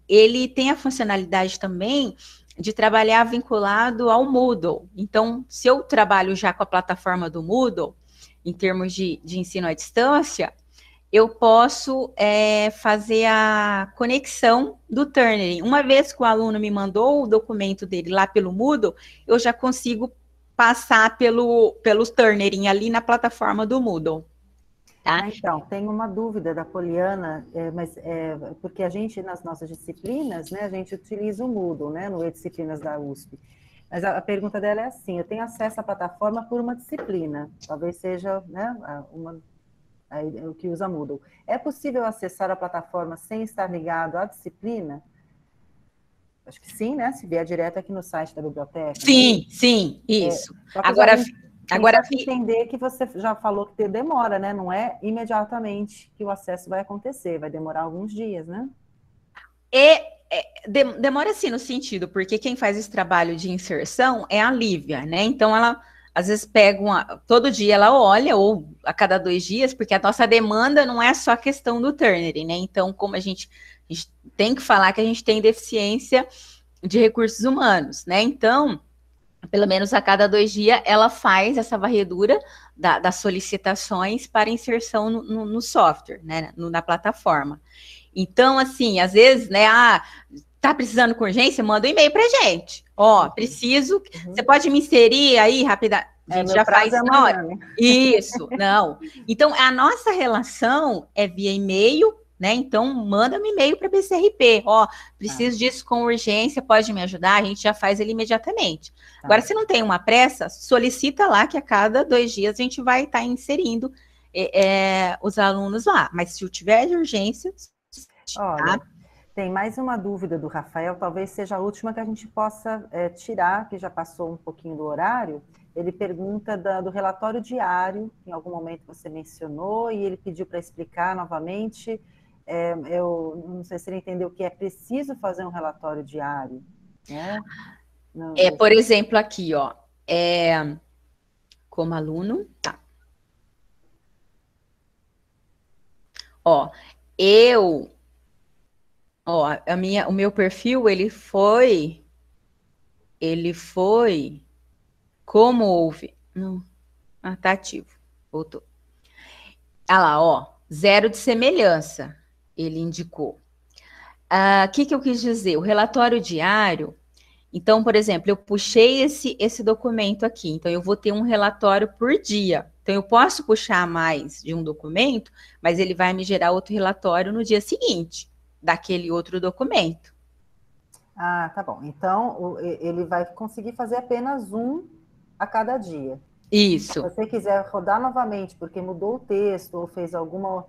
ele tem a funcionalidade também de trabalhar vinculado ao Moodle. Então, se eu trabalho já com a plataforma do Moodle, em termos de ensino à distância, eu posso fazer a conexão do Turnering. Uma vez que o aluno me mandou o documento dele lá pelo Moodle, eu já consigo passar pelos Turnering ali na plataforma do Moodle. Tá? Então, tem uma dúvida da Poliana, porque a gente, nas nossas disciplinas, né, a gente utiliza o Moodle, né, no E-Disciplinas da USP. Mas a pergunta dela é assim, eu tenho acesso à plataforma por uma disciplina, talvez seja, né, o que usa Moodle. É possível acessar a plataforma sem estar ligado à disciplina? Acho que sim, né? Se vier direto aqui no site da biblioteca. Sim, né? Sim, isso. Agora entender que você já falou que demora, né? Não é imediatamente que o acesso vai acontecer, vai demorar alguns dias, né? Demora sim no sentido, porque quem faz esse trabalho de inserção é a Lívia, né? Então ela às vezes pega todo dia ela olha, ou a cada 2 dias, porque a nossa demanda não é só a questão do Turnering, né? Então, como a gente tem que falar que a gente tem deficiência de recursos humanos, né? Então, pelo menos a cada 2 dias, ela faz essa varredura das solicitações para inserção no software, né? Na plataforma. Então, assim, às vezes, né? Tá precisando com urgência? Manda um e-mail pra gente. Ó, preciso. Você pode me inserir aí rapidamente? A gente já faz na hora. Né? Isso, não. Então, a nossa relação é via e-mail, né? Então, manda um e-mail para a BCRP. Ó, preciso disso com urgência, pode me ajudar? A gente já faz ele imediatamente. Agora, se não tem uma pressa, solicita lá que a cada 2 dias a gente vai estar inserindo os alunos lá. Mas se tiver de urgência... Olha, Tem mais uma dúvida do Rafael, talvez seja a última que a gente possa tirar, que já passou um pouquinho do horário. Ele pergunta do relatório diário, que em algum momento você mencionou, e ele pediu para explicar novamente. Eu não sei se ele entendeu que é preciso fazer um relatório diário, né? Por exemplo, aqui, ó, como aluno, tá. Ó, o meu perfil, ele foi como houve, não, tá ativo, voltou. Ah lá, ó, 0 de semelhança, ele indicou. O que eu quis dizer? O relatório diário, então, por exemplo, eu puxei esse documento aqui, então eu vou ter um relatório por dia. Então, eu posso puxar mais de um documento, mas ele vai me gerar outro relatório no dia seguinte, daquele outro documento. Ah, tá bom. Então, ele vai conseguir fazer apenas um a cada dia. Isso. Se você quiser rodar novamente, porque mudou o texto, ou fez alguma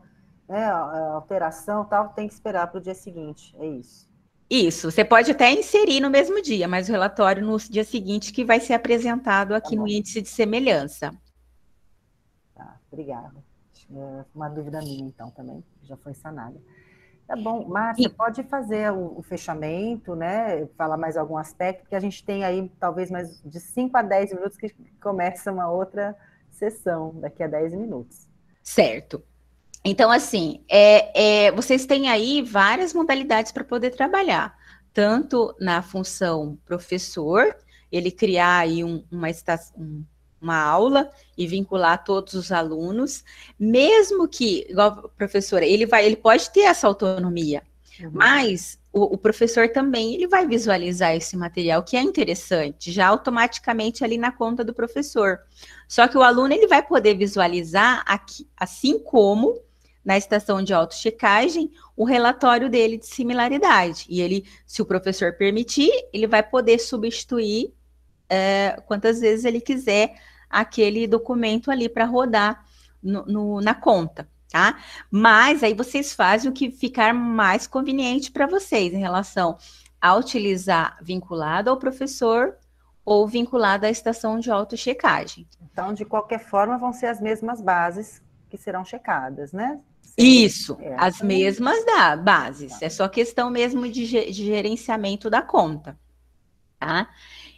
alteração, tal, tem que esperar para o dia seguinte, é isso. Isso, você pode até inserir no mesmo dia, mas o relatório no dia seguinte que vai ser apresentado aqui no índice de semelhança. Tá, obrigada. Uma dúvida minha, então, também, já foi sanada. Tá bom, Márcia, pode fazer o fechamento, né? Falar mais algum aspecto, porque a gente tem aí talvez mais de 5 a 10 minutos que começa uma outra sessão, daqui a 10 minutos. Certo. Então, assim, vocês têm aí várias modalidades para poder trabalhar, tanto na função professor, ele criar aí uma aula e vincular todos os alunos, mesmo que, igual professora, ele pode ter essa autonomia, mas o professor também ele vai visualizar esse material, que é interessante, já automaticamente ali na conta do professor. Só que o aluno ele vai poder visualizar aqui, assim como na estação de autochecagem, o relatório dele de similaridade. E ele, se o professor permitir, ele vai poder substituir quantas vezes ele quiser aquele documento ali para rodar na conta, tá? Mas aí vocês fazem o que ficar mais conveniente para vocês em relação a utilizar vinculado ao professor ou vinculado à estação de autochecagem. Então, de qualquer forma, vão ser as mesmas bases que serão checadas, né? Isso, as mesmas bases. É só questão mesmo de gerenciamento da conta, tá?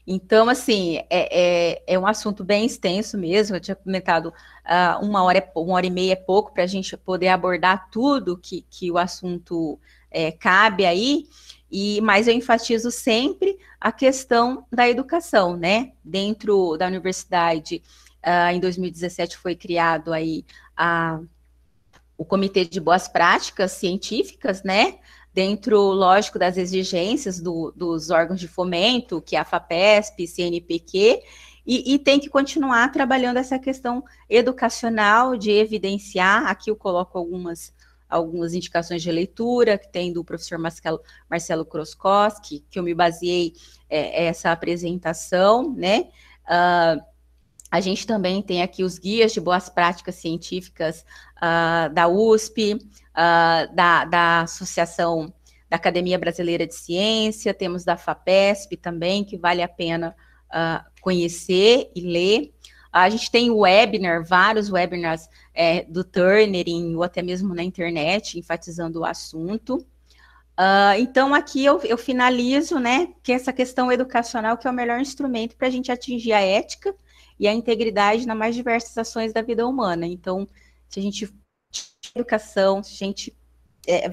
Então, assim, é um assunto bem extenso mesmo. Eu tinha comentado 1h30 é pouco para a gente poder abordar tudo que o assunto cabe aí, mas eu enfatizo sempre a questão da educação, né? Dentro da universidade, em 2017 foi criado aí o Comitê de Boas Práticas Científicas, né? Dentro, lógico, das exigências dos órgãos de fomento, que é a FAPESP, CNPq, e tem que continuar trabalhando essa questão educacional de evidenciar. Aqui eu coloco algumas indicações de leitura, que tem do professor Marcelo Kroskowski, que eu me baseei essa apresentação, né? A gente também tem aqui os guias de boas práticas científicas da USP, da Associação da Academia Brasileira de Ciência, temos da FAPESP também, que vale a pena conhecer e ler. A gente tem vários webinars do Turner, ou até mesmo na internet, enfatizando o assunto. Então, aqui eu finalizo, né, que essa questão educacional que é o melhor instrumento para a gente atingir a ética e a integridade nas mais diversas ações da vida humana. Então, se a gente educação, se a gente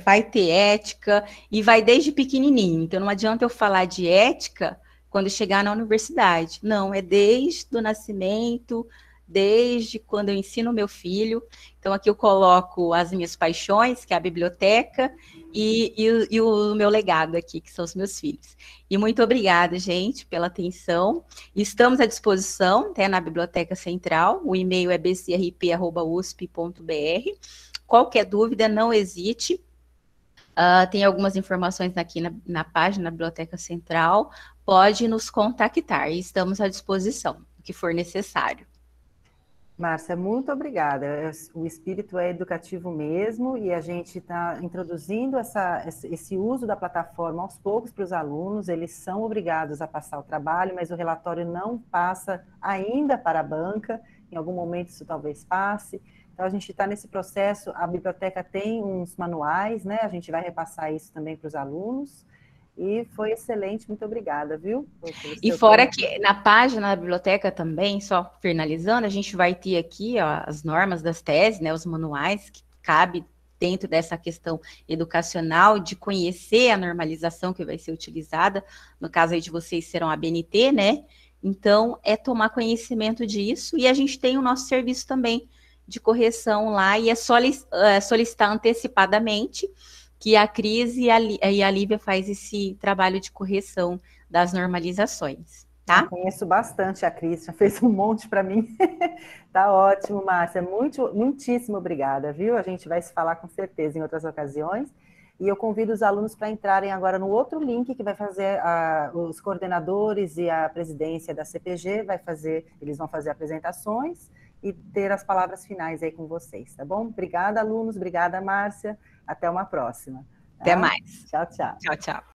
vai ter ética, e vai desde pequenininho. Então, não adianta eu falar de ética quando chegar na universidade. Não, é desde o nascimento, desde quando eu ensino meu filho. Então, aqui eu coloco as minhas paixões, que é a biblioteca, e o meu legado aqui, que são os meus filhos. E muito obrigada, gente, pela atenção. Estamos à disposição, na Biblioteca Central. O e-mail é bcrp@usp.br. Qualquer dúvida, não hesite. Tem algumas informações aqui na página da Biblioteca Central. Pode nos contactar. Estamos à disposição, o que for necessário. Márcia, muito obrigada. O espírito é educativo mesmo e a gente está introduzindo esse uso da plataforma aos poucos para os alunos. Eles são obrigados a passar o trabalho, mas o relatório não passa ainda para a banca. Em algum momento isso talvez passe. Então a gente está nesse processo. A biblioteca tem uns manuais, né? A gente vai repassar isso também para os alunos. E foi excelente, muito obrigada, viu? E fora que na página da biblioteca também, só finalizando, a gente vai ter aqui ó, as normas das teses, né, os manuais que cabe dentro dessa questão educacional de conhecer a normalização que vai ser utilizada, no caso aí de vocês serão a BNT, né? Então, é tomar conhecimento disso e a gente tem o nosso serviço também de correção lá e é solicitar antecipadamente que a Cris e a Lívia faz esse trabalho de correção das normalizações, tá? Eu conheço bastante a Cris, já fez um monte para mim. Tá ótimo, Márcia, muitíssimo obrigada, viu? A gente vai se falar com certeza em outras ocasiões. E eu convido os alunos para entrarem agora no outro link que vai fazer os coordenadores e a presidência da CPG, eles vão fazer apresentações e ter as palavras finais aí com vocês, tá bom? Obrigada, alunos, obrigada, Márcia. Até uma próxima. Tá? Até mais. Tchau, tchau. Tchau, tchau.